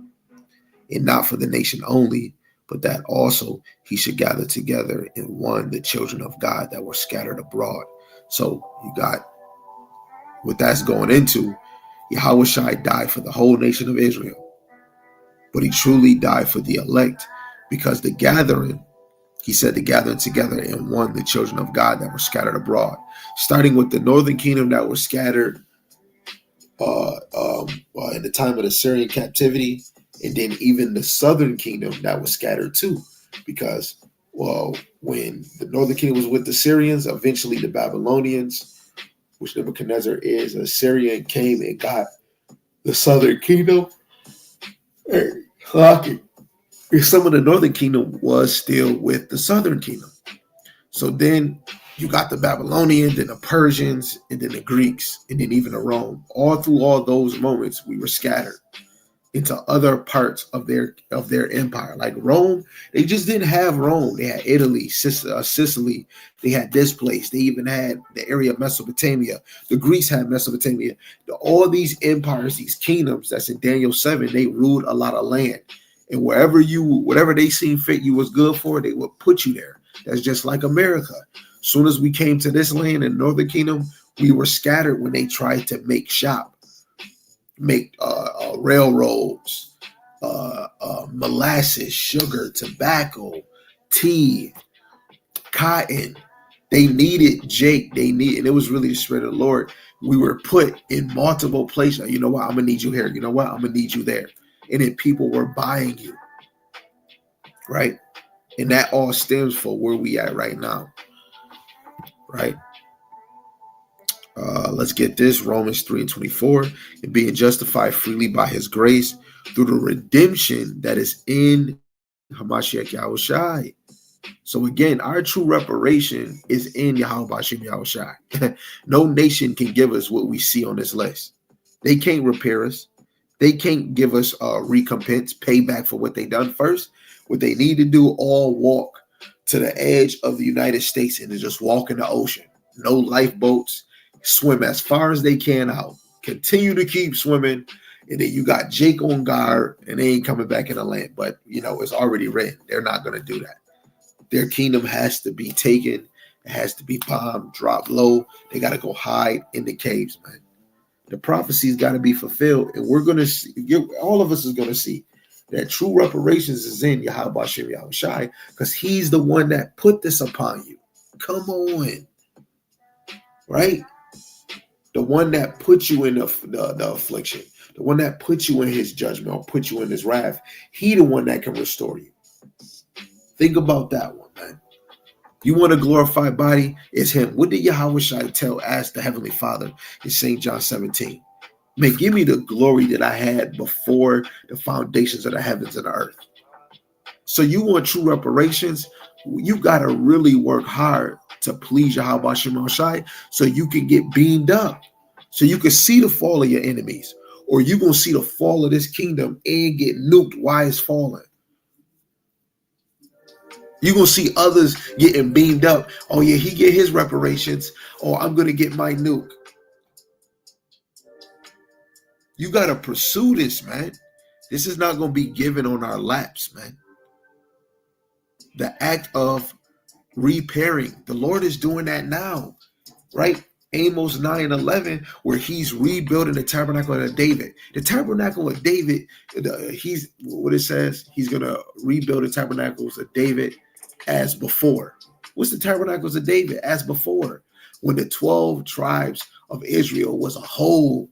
And not for the nation only, but that also he should gather together in one the children of God that were scattered abroad. So you got what that's going into. Yahawashi died for the whole nation of Israel, but he truly died for the elect, because the gathering, he said, the gathering together in one the children of God that were scattered abroad, starting with the northern kingdom that were scattered in the time of the Syrian captivity, and then even the southern kingdom that was scattered too, because when the northern kingdom was with the Syrians, eventually the Babylonians, which Nebuchadnezzar is a Syrian, came and got the southern kingdom. And some of the northern kingdom was still with the southern kingdom. So then you got the Babylonians, then the Persians, and then the Greeks, and then even the Rome. All through all those moments, we were scattered into other parts of their empire. Like Rome, they just didn't have Rome. They had Italy, Sicily. They had this place. They even had the area of Mesopotamia. The Greeks had Mesopotamia. All these empires, these kingdoms that's in Daniel 7, they ruled a lot of land. And whatever they seen fit you was good for, they would put you there. That's just like America. As soon as we came to this land in Northern Kingdom, we were scattered when they tried to make shop, make railroads, molasses, sugar, tobacco, tea, cotton. They needed Jake. And it was really the Spirit of the Lord. We were put in multiple places. You know what? I'm going to need you here. You know what? I'm going to need you there. And then people were buying you. Right? And that all stems for where we at right now. Right? Let's get this. Romans 3:24. And being justified freely by his grace through the redemption that is in Hamashiach Yahawashi. So again, our true reparation is in Bahasham Yahawashi. No nation can give us what we see on this list. They can't repair us. They can't give us a recompense, payback for what they done first. What they need to do, all walk to the edge of the United States and just walk in the ocean. No lifeboats. Swim as far as they can out. Continue to keep swimming And then you got Jake on guard, and they ain't coming back in the land. But, it's already written. They're not going to do that. Their kingdom has to be taken. It has to be bombed, dropped low. They got to go hide in the caves, man. The prophecy's got to be fulfilled. And we're going to see, all of us is going to see that true reparations is in Yahawashi, because he's the one that put this upon you. Come on. Right? The one that put you in the affliction, the one that put you in his judgment or put you in his wrath, he the one that can restore you. Think about that one, man. You want a glorified body? It's him. What did Yahawashi ask the Heavenly Father in St. John 17? Man, give me the glory that I had before the foundations of the heavens and the earth. So you want true reparations? You got to really work hard to please Yahawashi so you can get beamed up, so you can see the fall of your enemies, or you're going to see the fall of this kingdom and get nuked while it's falling. You're going to see others getting beamed up. Oh, yeah, he get his reparations. Oh, I'm going to get my nuke. You got to pursue this, man. This is not going to be given on our laps, man. The act of repairing. The Lord is doing that now, right? Amos 9:11, where he's rebuilding the tabernacle of David. The tabernacle of David, he's what it says, he's going to rebuild the tabernacles of David as before. What's the tabernacles of David? As before, when the 12 tribes of Israel was a whole,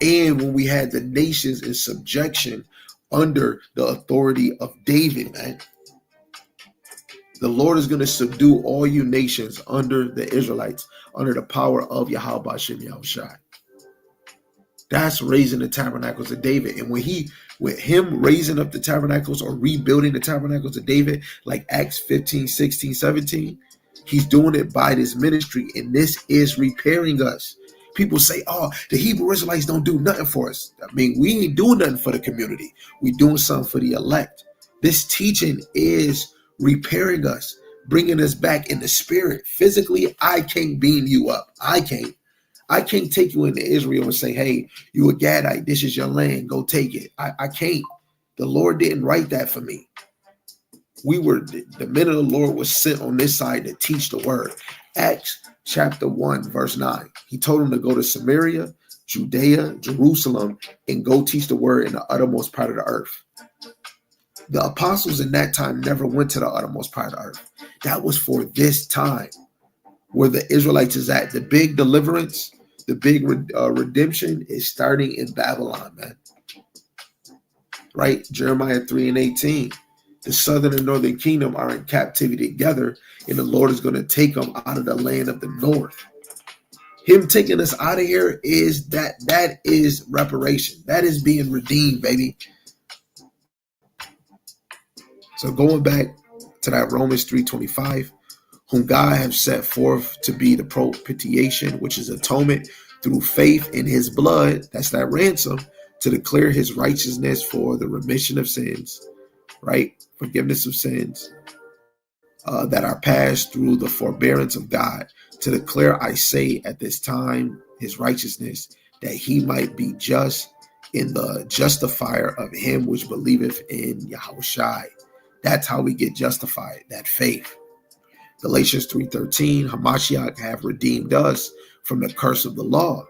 and when we had the nations in subjection under the authority of David, man. The Lord is going to subdue all you nations under the Israelites, under the power of Yahawashi. That's raising the tabernacles of David. And with him raising up the tabernacles or rebuilding the tabernacles of David, like Acts 15, 16, 17, he's doing it by this ministry. And this is repairing us. People say, oh, the Hebrew Israelites don't do nothing for us. I mean, we ain't doing nothing for the community. We're doing something for the elect. This teaching is repairing us, bringing us back in the spirit. Physically, I can't beam you up. I can't take you into Israel and say, hey, you a Gadite, this is your land, go take it. I can't. The Lord didn't write that for me. The men of the Lord was sent on this side to teach the word. Acts chapter 1, verse 9. He told them to go to Samaria, Judea, Jerusalem, and go teach the word in the uttermost part of the earth. The apostles in that time never went to the uttermost part of the earth. That was for this time where the Israelites is at. The big deliverance, the big redemption is starting in Babylon, man. Right? Jeremiah 3:18. The southern and northern kingdom are in captivity together, and the Lord is going to take them out of the land of the north. Him taking us out of here that is reparation. That is being redeemed, baby. So going back to that Romans 3:25, whom God has set forth to be the propitiation, which is atonement through faith in his blood, that's that ransom, to declare his righteousness for the remission of sins, right? Forgiveness of sins that are passed through the forbearance of God, to declare, I say, at this time, his righteousness, that he might be just in the justifier of him which believeth in Yahawashi. That's how we get justified, that faith. Galatians 3:13, Hamashiach have redeemed us from the curse of the law,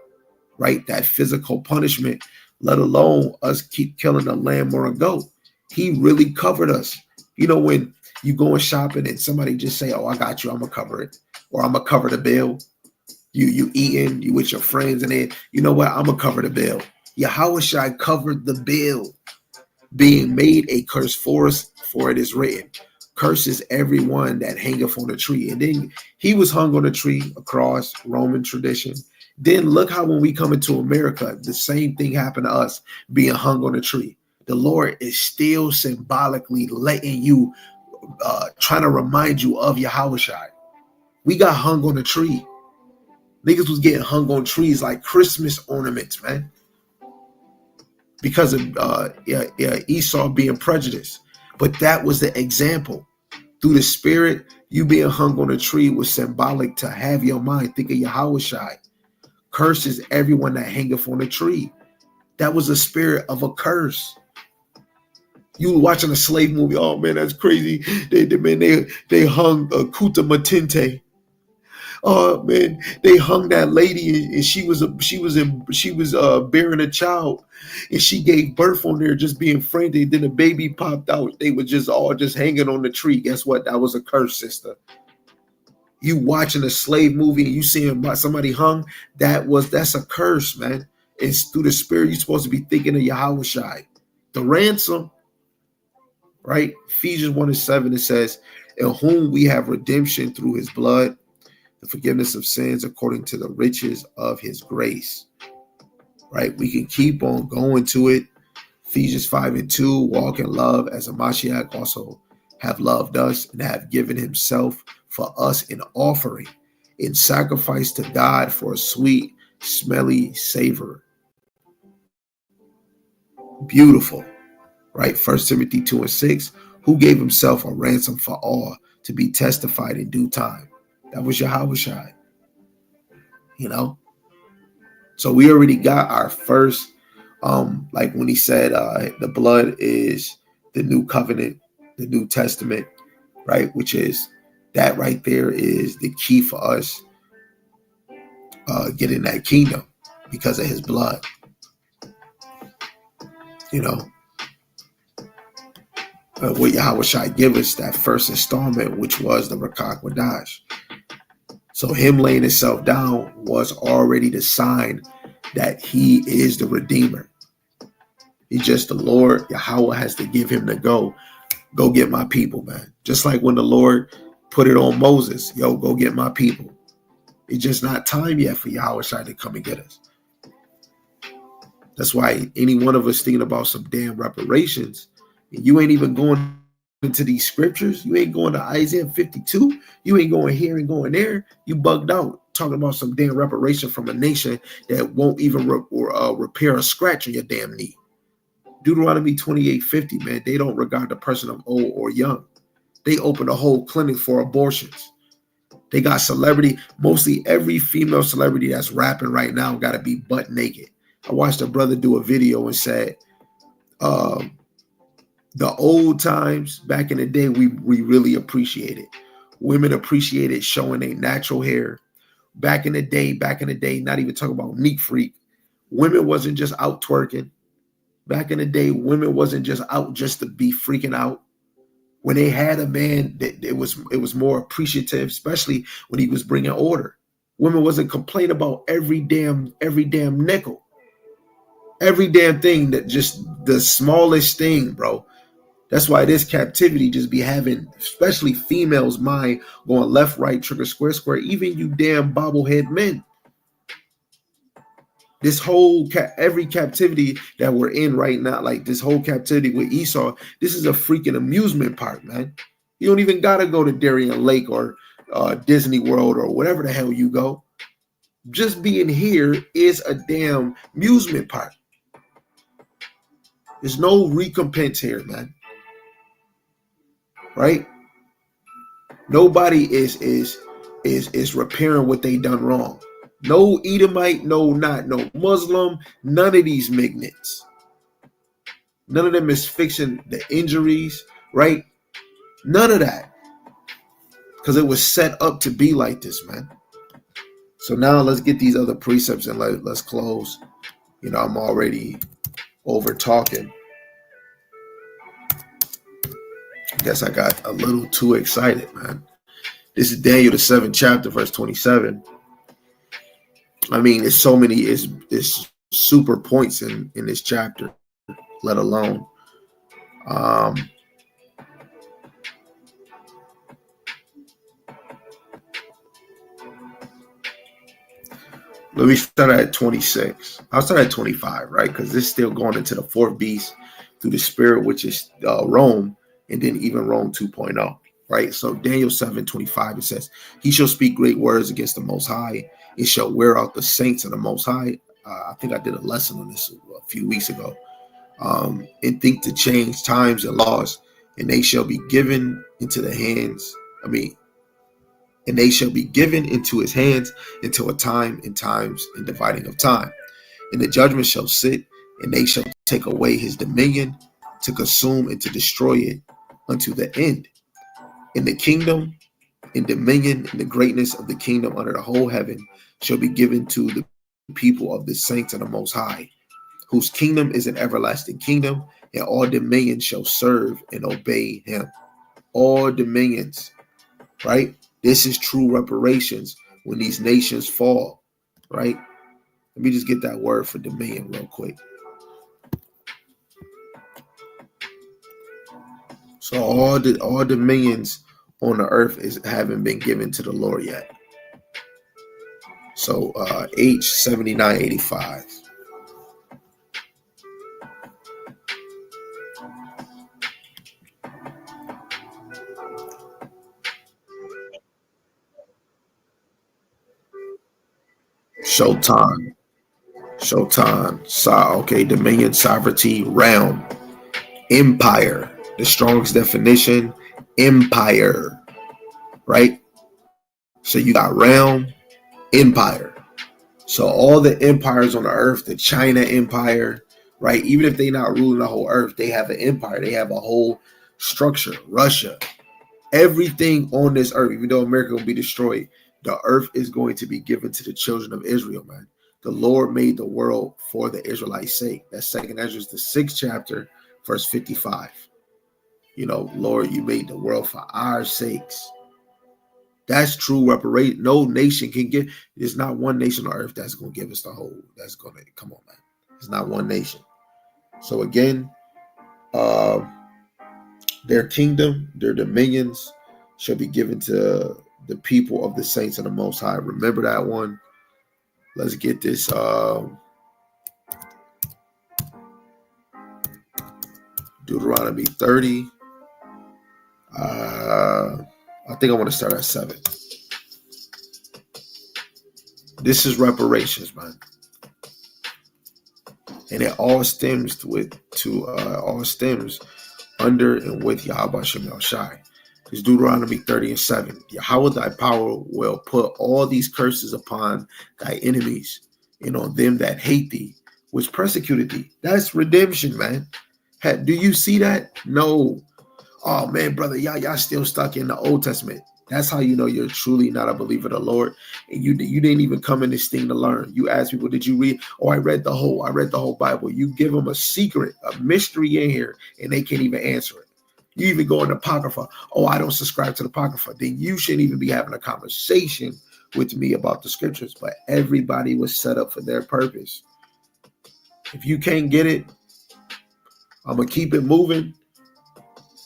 right? That physical punishment, let alone us keep killing a lamb or a goat. He really covered us. You know, when you going shopping and somebody just say, oh, I got you, I'm going to cover it. Or I'm going to cover the bill. You eating, you with your friends, and then, you know what, I'm going to cover the bill. Yahawashi covered the bill, being made a curse for us, for it is written, curses everyone that hangeth on a tree. And then he was hung on a tree across Roman tradition. Then look how when we come into America, the same thing happened to us, being hung on a tree. The Lord is still symbolically letting you, trying to remind you of Yahawashi. We got hung on a tree. Niggas was getting hung on trees like Christmas ornaments, man. Because of Esau being prejudiced. But that was the example. Through the spirit, you being hung on a tree was symbolic to have your mind think of Yahawashi. Curses everyone that hangeth on a tree. That was a spirit of a curse. You were watching a slave movie. Oh man, that's crazy. They hung Kuta Matinte. Oh man, they hung that lady, and she was bearing a child, and she gave birth on there just being frantic. Then the baby popped out. They were just all just hanging on the tree. Guess what? That was a curse, sister. You watching a slave movie and you seeing somebody hung, that's a curse, man. It's through the spirit. You're supposed to be thinking of Yahawashi, the ransom, right? Ephesians 1:7, it says, in whom we have redemption through his blood, the forgiveness of sins according to the riches of his grace, right? We can keep on going to it. Ephesians 5:2, walk in love as a Mashiach also have loved us and have given himself for us in offering, in sacrifice to God for a sweet, smelly savor. Beautiful, right? 1 Timothy 2:6, who gave himself a ransom for all to be testified in due time. That was Yahawashi, you know? So we already got our first, like when he said the blood is the new covenant, the New Testament, right? Which is that right there is the key for us getting that kingdom because of his blood, you know. What Yahawashi give us, that first installment, which was the Rakak Wadash. So him laying himself down was already the sign that he is the Redeemer. He's just the Lord. Yahawah has to give him the go get my people, man. Just like when the Lord put it on Moses, yo, go get my people. It's just not time yet for Yahawashi to come and get us. That's why any one of us thinking about some damn reparations, you ain't even going into these scriptures. You ain't going to Isaiah 52. You ain't going here and going there. You bugged out talking about some damn reparation from a nation that won't even repair a scratch on your damn knee. Deuteronomy 28:50, man, they don't regard the person of old or young. They open a whole clinic for abortions. They got celebrity, mostly every female celebrity that's rapping right now got to be butt naked. I watched a brother do a video and said, the old times back in the day, we really appreciated. Women appreciated showing their natural hair. Back in the day, not even talking about neat freak. Women wasn't just out twerking. Back in the day, women wasn't just out just to be freaking out. When they had a man, it was more appreciative, especially when he was bringing order. Women wasn't complaining about every damn nickel, every damn thing, that just the smallest thing, bro. That's why this captivity just be having, especially females' mind going left, right, trigger, square, square. Even you damn bobblehead men. This whole every captivity that we're in right now, like this whole captivity with Esau, this is a freaking amusement park, man. You don't even gotta go to Darien Lake or Disney World or whatever the hell you go. Just being here is a damn amusement park. There's no recompense here, man. Right? Nobody is repairing what they done wrong. No Edomite, no Muslim, none of these mignons. None of them is fixing the injuries, right? None of that. Because it was set up to be like this, man. So now let's get these other precepts and let's close. You know, I'm already over talking. I guess I got a little too excited, man. This is Daniel, the 7th chapter, verse 27. I mean, it's so many, it's super points in this chapter, let alone. Let me start at 26. I'll start at 25, right? Because this is still going into the fourth beast through the spirit, which is Rome, and then even Rome 2.0, right? So Daniel 7:25, it says, he shall speak great words against the Most High. It shall wear out the saints of the Most High. I think I did a lesson on this a few weeks ago. And think to change times and laws, and they shall be given into the hands. And they shall be given into his hands until a time and times and dividing of time. And the judgment shall sit, and they shall take away his dominion to consume and to destroy it unto the end. In the kingdom, in dominion, and the greatness of the kingdom under the whole heaven shall be given to the people of the saints of the Most High, whose kingdom is an everlasting kingdom, and all dominions shall serve and obey him. All dominions, right? This is true reparations when these nations fall, right? Let me just get that word for dominion real quick. So all dominions on the earth haven't been given to the Lord yet. So H7985. Showtime. Okay, dominion, sovereignty, realm, empire. The Strong's definition, empire, right? So you got realm, empire. So all the empires on the earth, the China empire, right? Even if they're not ruling the whole earth, they have an empire. They have a whole structure. Russia, everything on this earth, even though America will be destroyed, the earth is going to be given to the children of Israel, man. The Lord made the world for the Israelites' sake. That's 2nd Ezra, the 6th chapter, verse 55. You know, Lord, you made the world for our sakes. That's true reparation. No nation can give. There's not one nation on earth that's going to give us the whole. That's going to, come on, man. It's not one nation. So again, their kingdom, their dominions shall be given to the people of the saints of the Most High. Remember that one. Let's get this. Deuteronomy 30. I think I want to start at 7. This is reparations, man, and it all stems under and with Yahawashi. It's Deuteronomy 30 and 7. Yahawah thy power will put all these curses upon thy enemies and on them that hate thee, which persecuted thee. That's redemption, man. Do you see that? No. Oh man, brother, y'all still stuck in the Old Testament. That's how you know you're truly not a believer of the Lord. And you didn't even come in this thing to learn. You ask people, did you read? Oh, I read the whole Bible. You give them a secret, a mystery in here, and they can't even answer it. You even go in the Apocrypha. Oh, I don't subscribe to the Apocrypha. Then you shouldn't even be having a conversation with me about the scriptures. But everybody was set up for their purpose. If you can't get it, I'm going to keep it moving.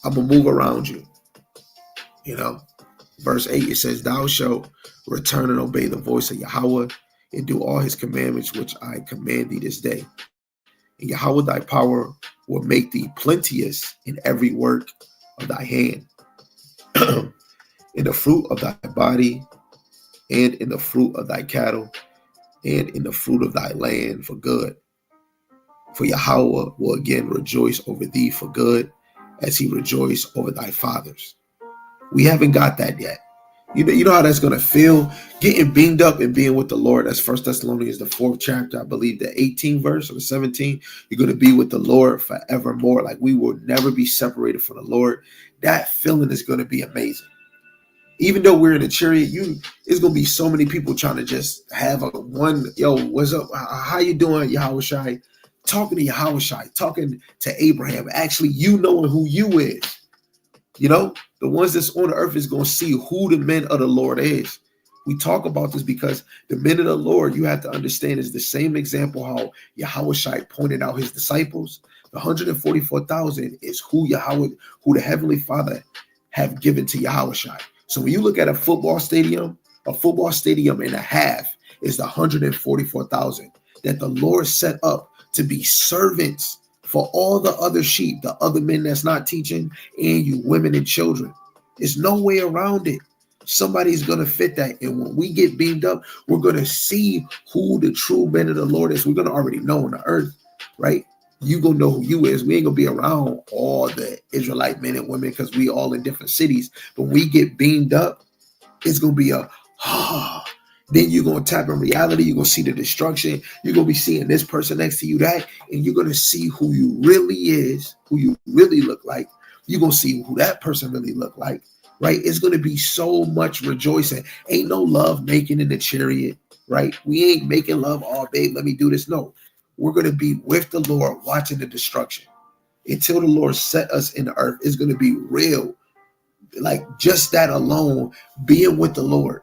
I'm going to move around you. You know, verse 8, it says, thou shalt return and obey the voice of Yahawah and do all his commandments, which I command thee this day. And Yahawah thy power will make thee plenteous in every work of thy hand, in the fruit of thy body, and in the fruit of thy cattle, and in the fruit of thy land for good. For Yahawah will again rejoice over thee for good, as he rejoiced over thy fathers. We haven't got that yet. You know how that's going to feel? Getting beamed up and being with the Lord. That's 1 Thessalonians, the 4th chapter, I believe, the 18th verse or the 17th. You're going to be with the Lord forevermore. Like we will never be separated from the Lord. That feeling is going to be amazing. Even though we're in a chariot, it's going to be so many people trying to just have yo, what's up? How you doing, Yahawashi? Talking to Yahawashi, talking to Abraham. Actually, you knowing who you is. You know, the ones that's on the earth is going to see who the men of the Lord is. We talk about this because the men of the Lord, you have to understand, is the same example how Yahawashi pointed out his disciples. The 144,000 is who the Heavenly Father have given to Yahawashi. So when you look at a football stadium and a half is the 144,000 that the Lord set up to be servants for all the other sheep, the other men that's not teaching, and you women and children. There's no way around it. Somebody's going to fit that. And when we get beamed up, we're going to see who the true men of the Lord is. We're going to already know on the earth, right? You going to know who you is. We ain't going to be around all the Israelite men and women because we all in different cities. But when we get beamed up, it's going to be Then you're going to tap in reality. You're going to see the destruction. You're going to be seeing this person next to you, that, and you're going to see who you really is, who you really look like. You're going to see who that person really look like, right? It's going to be so much rejoicing. Ain't no love making in the chariot, right? We ain't making love, oh, babe, let me do this. No, we're going to be with the Lord watching the destruction. Until the Lord set us in the earth, it's going to be real. Like just that alone, being with the Lord,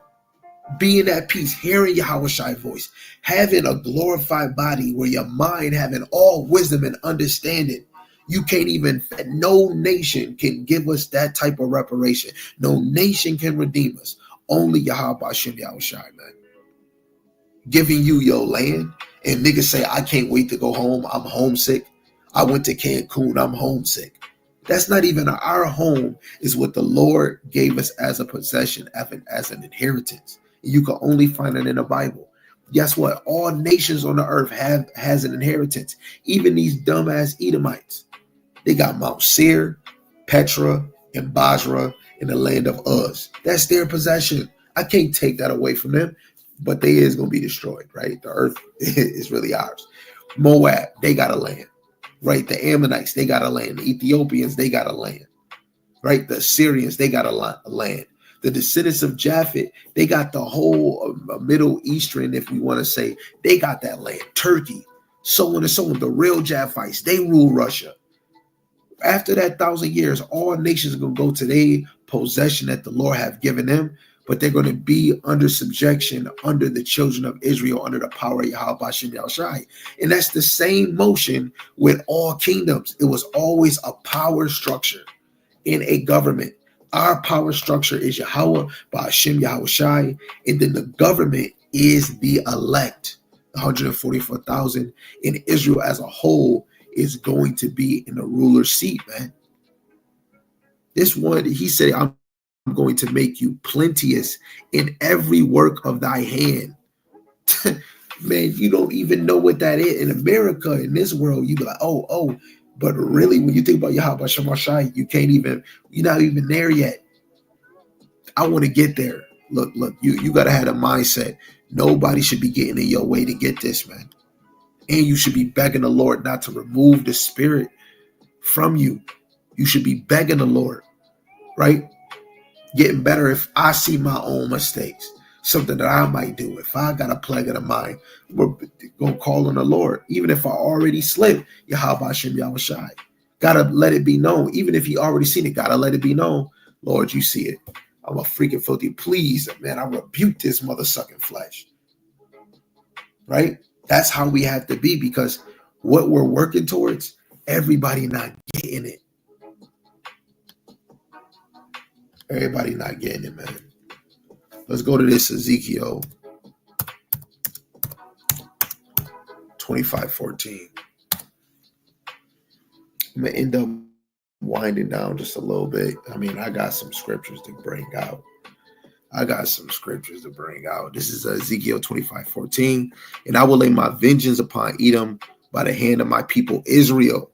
being at peace, hearing Yahawashi voice, having a glorified body where your mind having all wisdom and understanding. You can't even, no nation can give us that type of reparation. No nation can redeem us. Only Bahasham Yahawashi, man. Giving you your land, and niggas say, I can't wait to go home. I'm homesick. I went to Cancun. I'm homesick. That's not even our home, is what the Lord gave us as a possession, as an inheritance. You can only find it in the Bible. Guess what? All nations on the earth has an inheritance. Even these dumbass Edomites. They got Mount Seir, Petra, and Basra in the land of Uz. That's their possession. I can't take that away from them, but they is going to be destroyed, right? The earth is really ours. Moab, they got a land, right? The Ammonites, they got a land. The Ethiopians, they got a land, right? The Assyrians, they got a land. The descendants of Japhet, they got the whole Middle Eastern, if we want to say, they got that land. Turkey, so on and so on. The real Japhites, they rule Russia. After that 1,000 years, all nations are going to go to their possession that the Lord have given them, but they're going to be under subjection, under the children of Israel, under the power of Yahawah. And that's the same motion with all kingdoms. It was always a power structure in a government. Our power structure is Yahawah, Bahasham Yahawashi, and then the government is the elect, 144,000. And Israel as a whole is going to be in the ruler's seat, man. This one, he said, I'm going to make you plenteous in every work of thy hand. Man, you don't even know what that is. In America, in this world, you be like, oh. But really, when you think about Yahweh Shemashai, you can't even, you're not even there yet. I want to get there. Look, you got to have a mindset. Nobody should be getting in your way to get this, man. And you should be begging the Lord not to remove the spirit from you. You should be begging the Lord, right? Getting better if I see my own mistakes, something that I might do. If I got a plague of the mind, we're going to call on the Lord. Even if I already slipped, Yahawashi, Yahawashi. Got to let it be known. Even if you already seen it, got to let it be known. Lord, you see it. I'm a freaking filthy. Please, man, I rebuke this mother sucking flesh. Right? That's how we have to be, because what we're working towards, everybody not getting it. Everybody not getting it, man. Let's go to this Ezekiel 25:14. I'm going to end up winding down just a little bit. I mean, I got some scriptures to bring out. This is Ezekiel 25:14. And I will lay my vengeance upon Edom by the hand of my people Israel,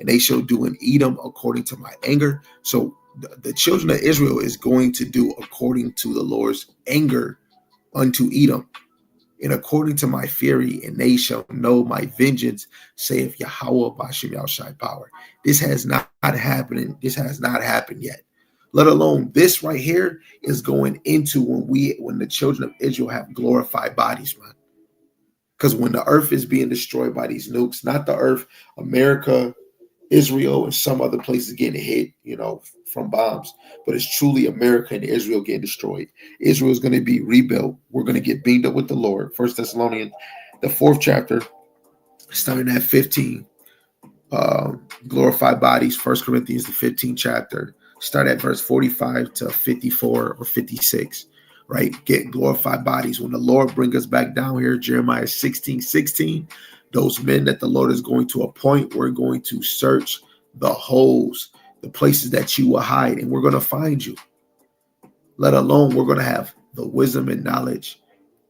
and they shall do in Edom according to my anger. So the children of Israel is going to do according to the Lord's anger unto Edom, and according to my fury, and they shall know my vengeance, saith Yahawah, Bahasham Yahawashi power. This has not happened. This has not happened yet. Let alone this right here is going into when the children of Israel have glorified bodies, man. Because when the earth is being destroyed by these nukes, not the earth, America, Israel, and some other places getting hit, from bombs, but it's truly America and Israel getting destroyed. Israel is going to be rebuilt. We're going to get beamed up with the Lord. 1 Thessalonians, the 4th chapter, starting at 15. Glorified bodies, 1 Corinthians, the 15th chapter, start at verse 45 to 54 or 56, right? Get glorified bodies. When the Lord bring us back down here, Jeremiah 16:16, those men that the Lord is going to appoint, we're going to search the holes, the places that you will hide, and we're going to find you. Let alone we're going to have the wisdom and knowledge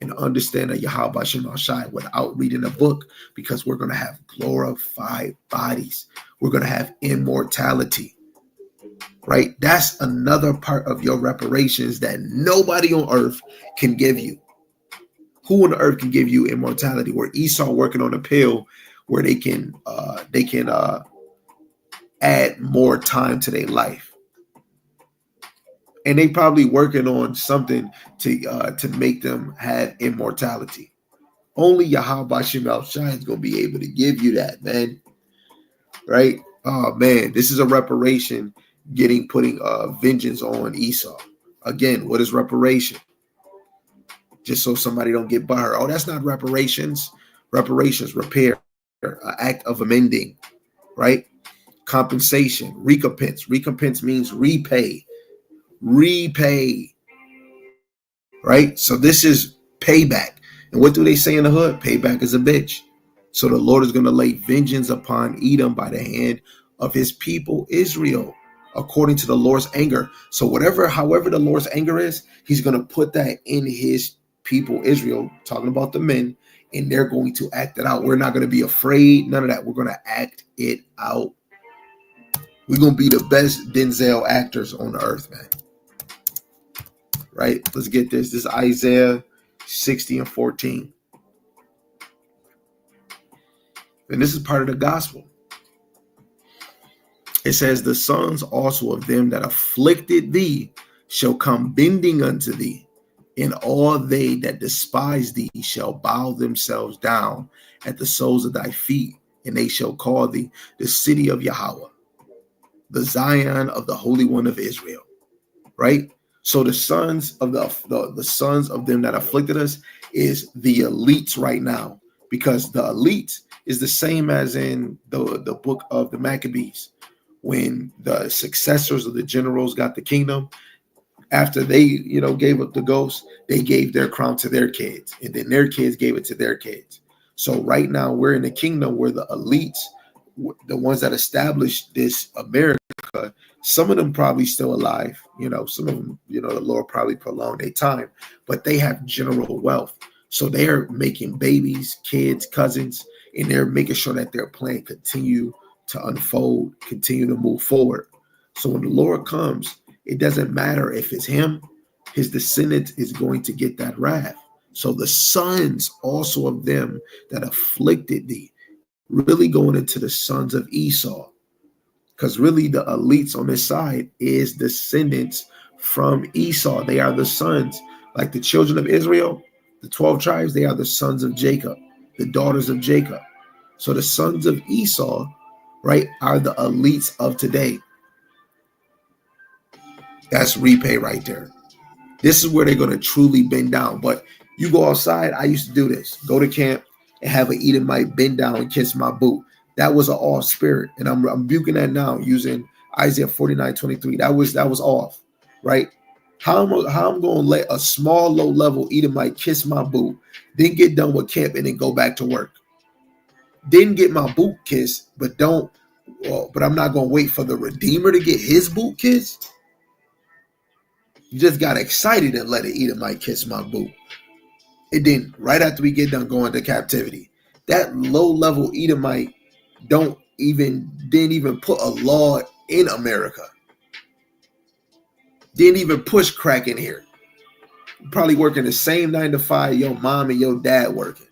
and understand of Yahawah Bahasham Yahawashi without reading a book, because we're going to have glorified bodies. We're going to have immortality, right? That's another part of your reparations that nobody on earth can give you. Who on the earth can give you immortality? Where Esau working on a pill where they can add more time to their life, and they probably working on something to make them have immortality. Only Yahawashi is gonna be able to give you that, man. Right? Oh man, this is a reparation putting vengeance on Esau. Again, what is reparation? Just so somebody don't get butthurt. Oh, that's not reparations. Reparations, repair, act of amending, right? Compensation, recompense. Recompense means repay. Repay, right? So this is payback. And what do they say in the hood? Payback is a bitch. So the Lord is going to lay vengeance upon Edom by the hand of his people Israel, according to the Lord's anger. So however the Lord's anger is, he's going to put that in his people Israel, talking about the men, and they're going to act it out. We're not going to be afraid, none of that. We're going to act it out. We're going to be the best Denzel actors on the earth, man. Right? Let's get this. This is Isaiah 60:14. And this is part of the gospel. It says, the sons also of them that afflicted thee shall come bending unto thee, and all they that despise thee shall bow themselves down at the soles of thy feet, and they shall call thee the city of Yahawah, the Zion of the Holy One of Israel. Right? So the sons of the sons of them that afflicted us is the elites right now, because the elites is the same as in the book of the Maccabees, when the successors of the generals got the kingdom. After they, gave up the ghost, they gave their crown to their kids, and then their kids gave it to their kids. So right now we're in a kingdom where the elites, the ones that established this America, some of them probably still alive. Some of them, the Lord probably prolonged their time, but they have general wealth. So they're making babies, kids, cousins, and they're making sure that their plan continue to unfold, continue to move forward. So when the Lord comes, it doesn't matter if it's him, his descendants is going to get that wrath. So the sons also of them that afflicted thee, really going into the sons of Esau, because really the elites on this side is descendants from Esau. They are the sons, like the children of Israel, the 12 tribes, they are the sons of Jacob, the daughters of Jacob. So the sons of Esau, right, are the elites of today. That's repay right there. This is where they're going to truly bend down. But you go outside, I used to do this. Go to camp and have an Edomite bend down and kiss my boot. That was an off spirit. And I'm rebuking that now using Isaiah 49:23. That was off, right? How I'm going to let a small, low-level Edomite kiss my boot, then get done with camp and then go back to work? Didn't get my boot kissed, but I'm not going to wait for the Redeemer to get his boot kissed. You just got excited and let an Edomite kiss my boot. It didn't. Right after we get done going to captivity, that low-level Edomite didn't even put a law in America. Didn't even push crack in here. Probably working the same 9 to 5 your mom and your dad working.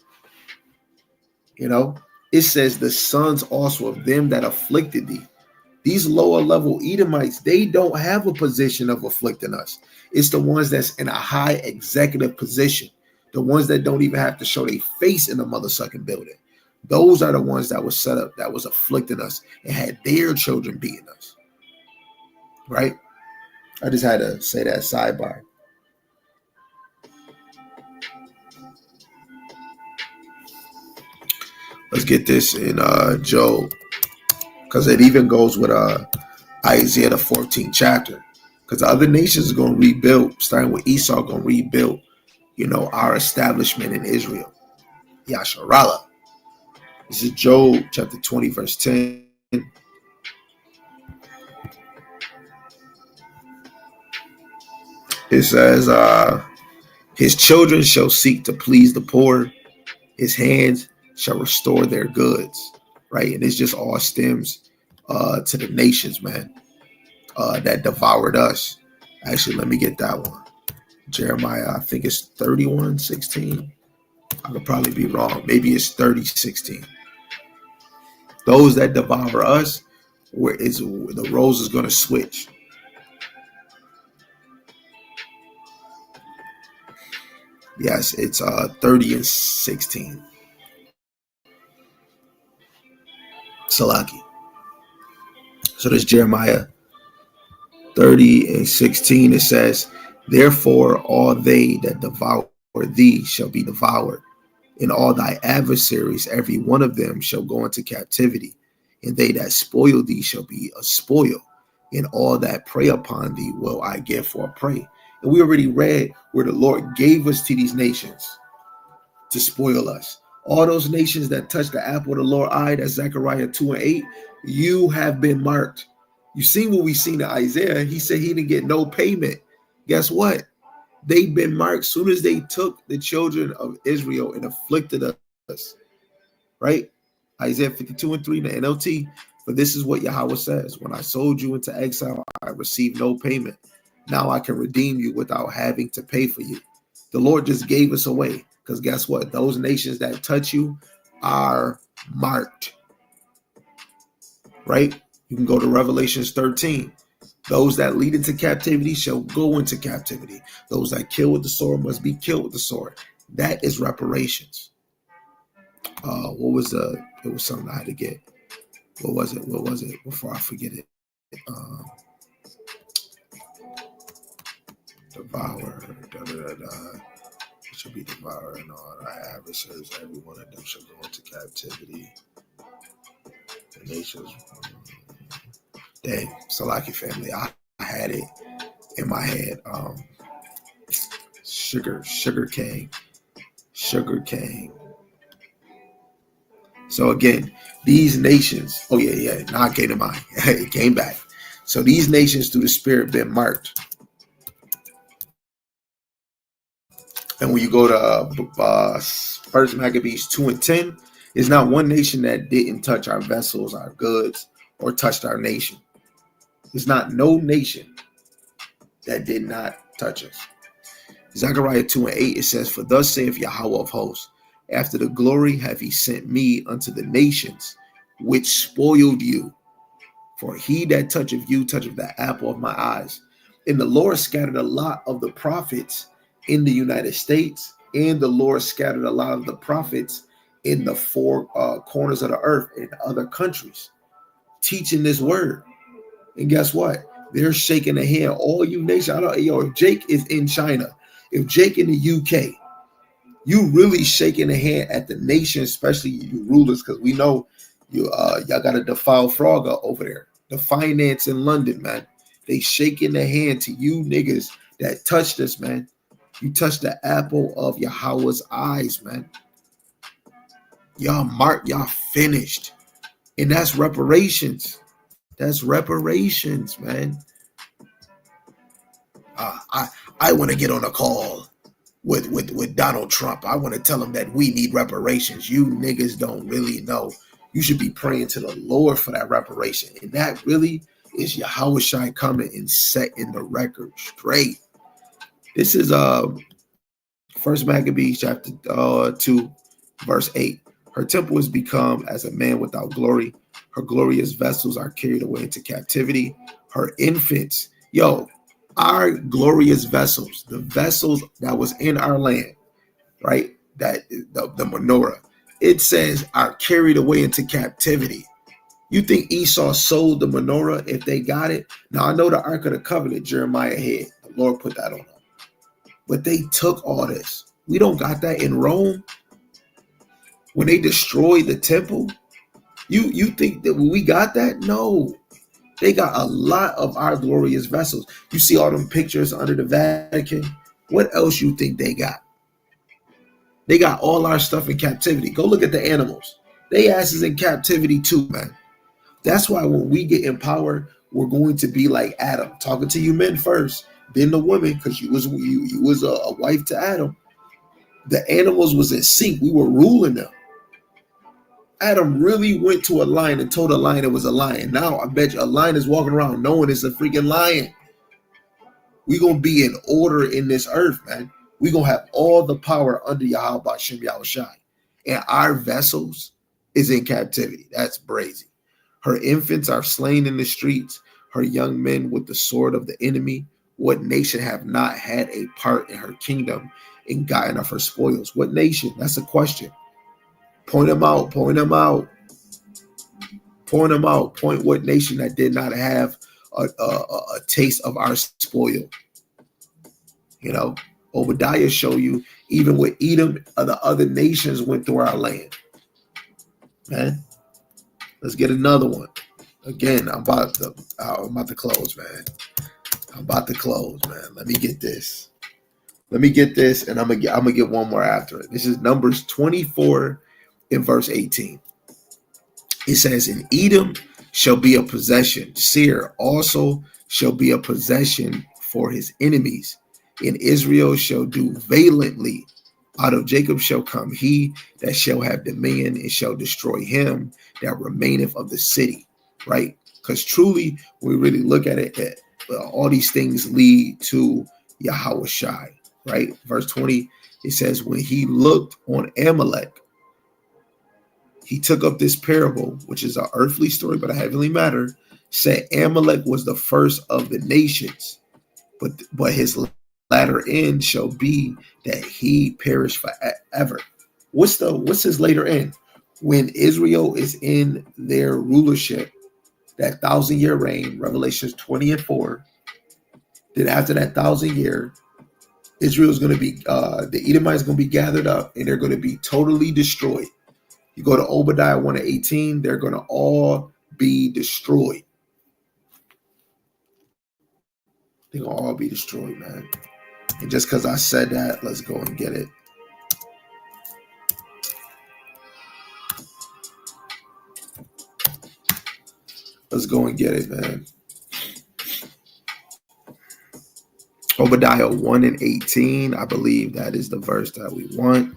It says the sons also of them that afflicted thee. These lower level Edomites, they don't have a position of afflicting us. It's the ones that's in a high executive position. The ones that don't even have to show their face in the mother-sucking building. Those are the ones that was set up, that was afflicting us and had their children beating us. Right? I just had to say that sidebar. Let's get this in Job, because it even goes with Isaiah the 14th chapter. Because the other nations are going to rebuild, starting with Esau, going to rebuild, our establishment in Israel. Yasharallah. This is Job chapter 20, verse 10. It says, his children shall seek to please the poor. His hands shall restore their goods. Right? And this just all stems to the nations, man, that devoured us. Actually, let me get that one. Jeremiah, I think it's 31:16. I could probably be wrong. Maybe it's 30:16. Those that devour us, where is the roles is going to switch. Yes, it's 30:16. Salaki. So there's Jeremiah 30:16. It says, therefore all they that devour thee shall be devoured, and all thy adversaries, every one of them, shall go into captivity, and they that spoil thee shall be a spoil, and all that prey upon thee will I give for a prey. And we already read where the Lord gave us to these nations to spoil us. All those nations that touch the apple of the Lord's eye, that's Zechariah 2:8, you have been marked. You seen what we seen in Isaiah. He said he didn't get no payment. Guess what? They've been marked soon as they took the children of Israel and afflicted us. Right? Isaiah 52:3 in the NLT. For this is what Yahawah says. When I sold you into exile, I received no payment. Now I can redeem you without having to pay for you. The Lord just gave us away. Because guess what? Those nations that touch you are marked. Right? You can go to Revelations 13. Those that lead into captivity shall go into captivity. Those that kill with the sword must be killed with the sword. That is reparations. What was it was something I had to get. What was it? Before I forget it. Devour. Shall be devoured, and all our adversaries, every one of them shall go into captivity. The nations. Dang, Salaki family. I had it in my head. Sugar cane. So again, these nations. Oh yeah. Now it came to mind. It came back. So these nations through the Spirit been marked. And when you go to First Maccabees 2:10, it's not one nation that didn't touch our vessels, our goods, or touched our nation. There's not no nation that did not touch us. Zechariah 2:8, it says, for thus saith Yahawah of hosts, after the glory have he sent me unto the nations, which spoiled you. For he that toucheth you toucheth the apple of my eyes. And the Lord scattered a lot of the prophets in the United States, and the Lord scattered a lot of the prophets in the four corners of the earth in other countries, teaching this word. And guess what? They're shaking their hand. All you nations, if Jake is in China, if Jake in the UK, you really shaking the hand at the nation, especially you rulers, because we know y'all got a defiled frog over there. The finance in London, man. They shaking their hand to you niggas that touched us, man. You touched the apple of Yahawah's eyes, man. Y'all marked, y'all finished. And that's reparations. That's reparations, man. I want to get on a call with Donald Trump. I want to tell him that we need reparations. You niggas don't really know. You should be praying to the Lord for that reparation. And that really is Yahawashi coming and setting the record straight. This is First Maccabees chapter 2, verse 8. Her temple is become as a man without glory. Her glorious vessels are carried away into captivity. Her infants, our glorious vessels, the vessels that was in our land, right? That the menorah, it says are carried away into captivity. You think Esau sold the menorah if they got it? Now I know the Ark of the Covenant, Jeremiah had. The Lord put that on them. But they took all this. We don't got that in Rome. When they destroyed the temple, you think that we got that? No. They got a lot of our glorious vessels. You see all them pictures under the Vatican. What else you think they got? They got all our stuff in captivity. Go look at the animals. They asses in captivity too, man. That's why when we get in power, we're going to be like Adam, talking to you men first, then the women, because you was a wife to Adam. The animals was in sync. We were ruling them. Adam really went to a lion and told a lion it was a lion. Now I bet you a lion is walking around knowing it's a freaking lion. We're going to be in order in this earth, man. We're going to have all the power under Yahawah Bahasham Yahawashi. And our vessels is in captivity. That's brazy. Her infants are slain in the streets, her young men with the sword of the enemy. What nation have not had a part in her kingdom and gotten of her spoils? What nation? That's a question. Point them out. Point them out. Point them out. Point what nation that did not have a taste of our spoil. You know, Obadiah show you even with Edom, the other nations went through our land. Man, let's get another one. Again, I'm about to close, man. I'm about to close, man. Let me get this. Let me get this, and I'm gonna get one more after it. This is Numbers 24 in verse 18. It says, "And Edom shall be a possession. Seir also shall be a possession for his enemies. And Israel shall do valiantly. Out of Jacob shall come he that shall have dominion, and shall destroy him that remaineth of the city." Right? Because truly, when we really look at it, all these things lead to Yahawashi. Right? Verse 20, it says, "When he looked on Amalek, he took up this parable," which is an earthly story, but a heavenly matter, said Amalek was the first of the nations, but his latter end shall be that he perish forever. What's his later end? When Israel is in their rulership, that 1,000-year reign, Revelations 20 and 4. Then after that 1,000-year, Israel is going to be, the Edomites going to be gathered up, and they're going to be totally destroyed. You go to Obadiah 1 and 18, they're going to all be destroyed. They're going to all be destroyed, man. And just because I said that, let's go and get it. Let's go and get it, man. Obadiah 1 and 18, I believe that is the verse that we want.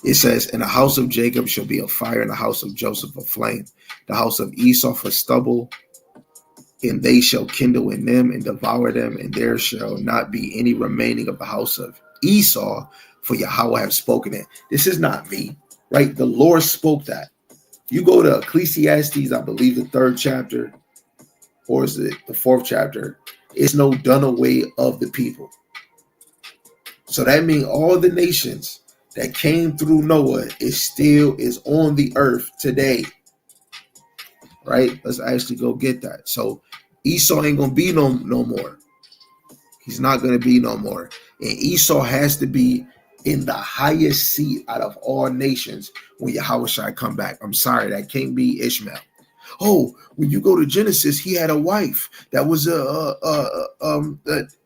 It says, "In the house of Jacob shall be a fire, in the house of Joseph a flame, the house of Esau for stubble, and they shall kindle in them and devour them, and there shall not be any remaining of the house of Esau, for Yahawah have spoken it." This is not me, right? The Lord spoke that. You go to Ecclesiastes, I believe the 3rd chapter, or is it the 4th chapter? It's no done away of the people. So that means all the nations that came through Noah is on the earth today. Right? Let's actually go get that. So Esau ain't gonna be no more. He's not gonna be no more. And Esau has to be in the highest seat out of all nations when Yahawashi come back. I'm sorry, that can't be Ishmael. Oh, when you go to Genesis, he had a wife that was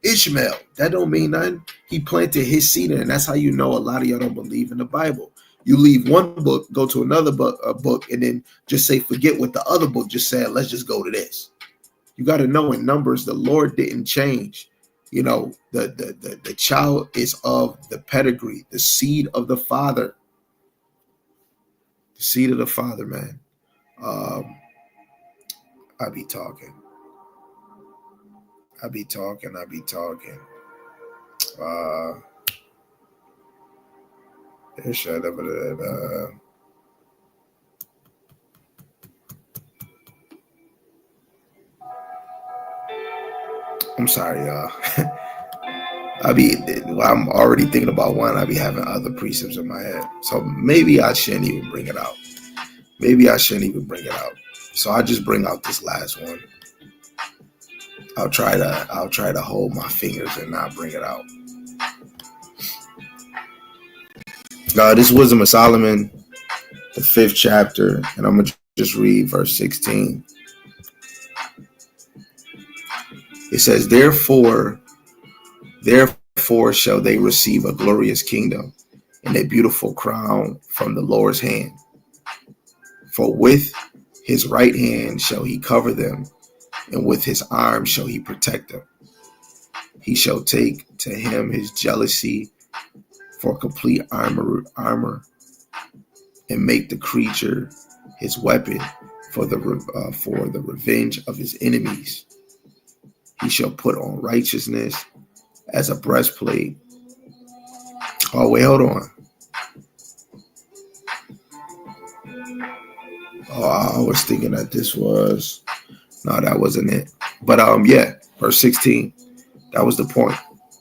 Ishmael. That don't mean nothing. He planted his seed in, and that's how you know a lot of y'all don't believe in the Bible. You leave one book, go to another book, and then just say forget what the other book just said. Let's just go to this. You got to know in Numbers, the Lord didn't change. You know, the child is of the pedigree, the seed of the father. The seed of the father, man. I be talking. I'm sorry, y'all. I'm already thinking about one. I be having other precepts in my head. So maybe I shouldn't even bring it out. So I'll just bring out this last one. I'll try to hold my fingers and not bring it out. This Wisdom of Solomon, the 5th chapter, and I'm gonna just read verse 16. It says, Therefore shall they receive a glorious kingdom and a beautiful crown from the Lord's hand. For with his right hand shall he cover them, and with his arm shall he protect them. He shall take to him his jealousy for complete armor, and make the creature his weapon for the revenge of his enemies. He shall put on righteousness as a breastplate. Oh, wait, hold on. Oh, I was thinking that this was, no, that wasn't it. But yeah, verse 16, that was the point.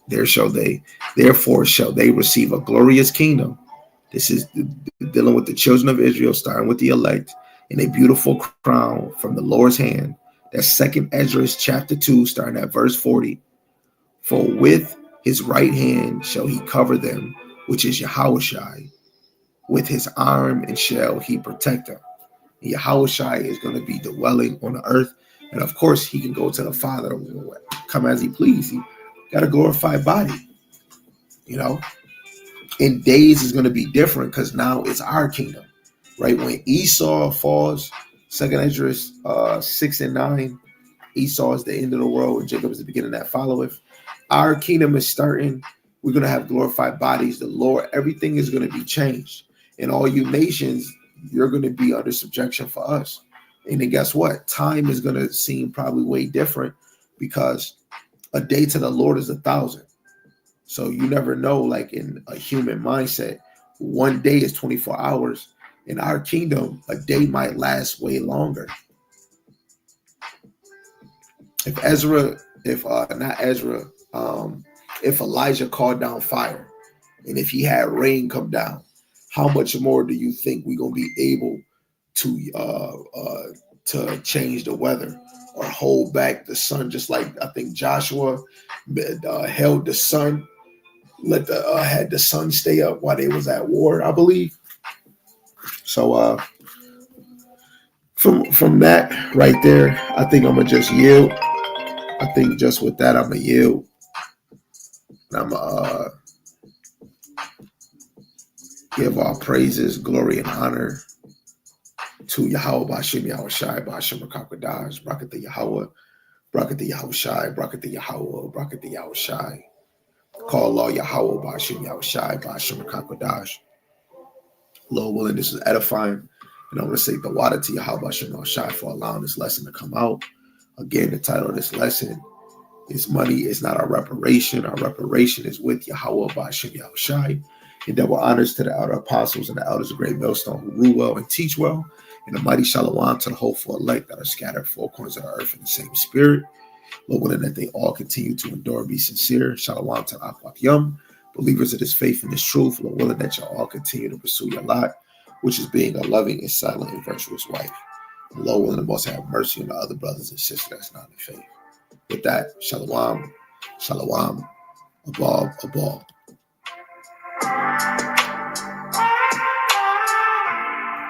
Therefore shall they receive a glorious kingdom. This is dealing with the children of Israel, starting with the elect, in a beautiful crown from the Lord's hand. That's 2nd Ezra chapter 2, starting at verse 40. For with his right hand shall he cover them, which is Yahawashi. With his arm and shall he protect them. Yahawashi is going to be dwelling on the earth. And of course, he can go to the Father, come as he please. He got a glorified body, you know. In days is going to be different because now it's our kingdom, right? When Esau falls, 2nd Ezra 6 and 9, Esau is the end of the world and Jacob is the beginning that followeth. Our kingdom is starting. We're going to have glorified bodies. The Lord, everything is going to be changed. And all you nations, you're going to be under subjection for us. And then guess what? Time is going to seem probably way different because a day to the Lord is 1,000. So you never know, like in a human mindset, one day is 24 hours. In our kingdom, a day might last way longer. If Elijah called down fire, and if he had rain come down, how much more do you think we're gonna be able to change the weather or hold back the sun? Just like I think Joshua held the sun, had the sun stay up while they was at war, I believe. So from that right there, I think I'm gonna just yield. I think just with that, I'm gonna yield. I'm gonna give all praises, glory, and honor to Yahawah, Bahasham, Yahawashi, Bahasham, Rakakadash, Brakat the Yahawah, Brakat the Yahawashi, Brakat the Yahawah, Brakat the Yahawashi. Call law Yahawah, Bahasham, Yahawashi, Bahasham, Rakakadash. Lord willing, this is edifying. And I want to say the water to Yahawah, Bahasham, Yahawashi for allowing this lesson to come out. Again, the title of this lesson is Money is Not Our Reparation. Our reparation is with Yahawah, Bahasham, Yahawashi. And double honors to the elder apostles and the elders of Great Millstone who rule well and teach well. And a mighty shalom to the hopeful elect that are scattered four corners of the earth in the same spirit. Lord willing that they all continue to endure and be sincere. Shalom to Akwak Yum, believers of this faith and this truth. Lord willing that you all continue to pursue your lot, which is being a loving and silent and virtuous wife. And Lord willing to most have mercy on the other brothers and sisters that's not in faith. With that, shalom, shalom, above, above.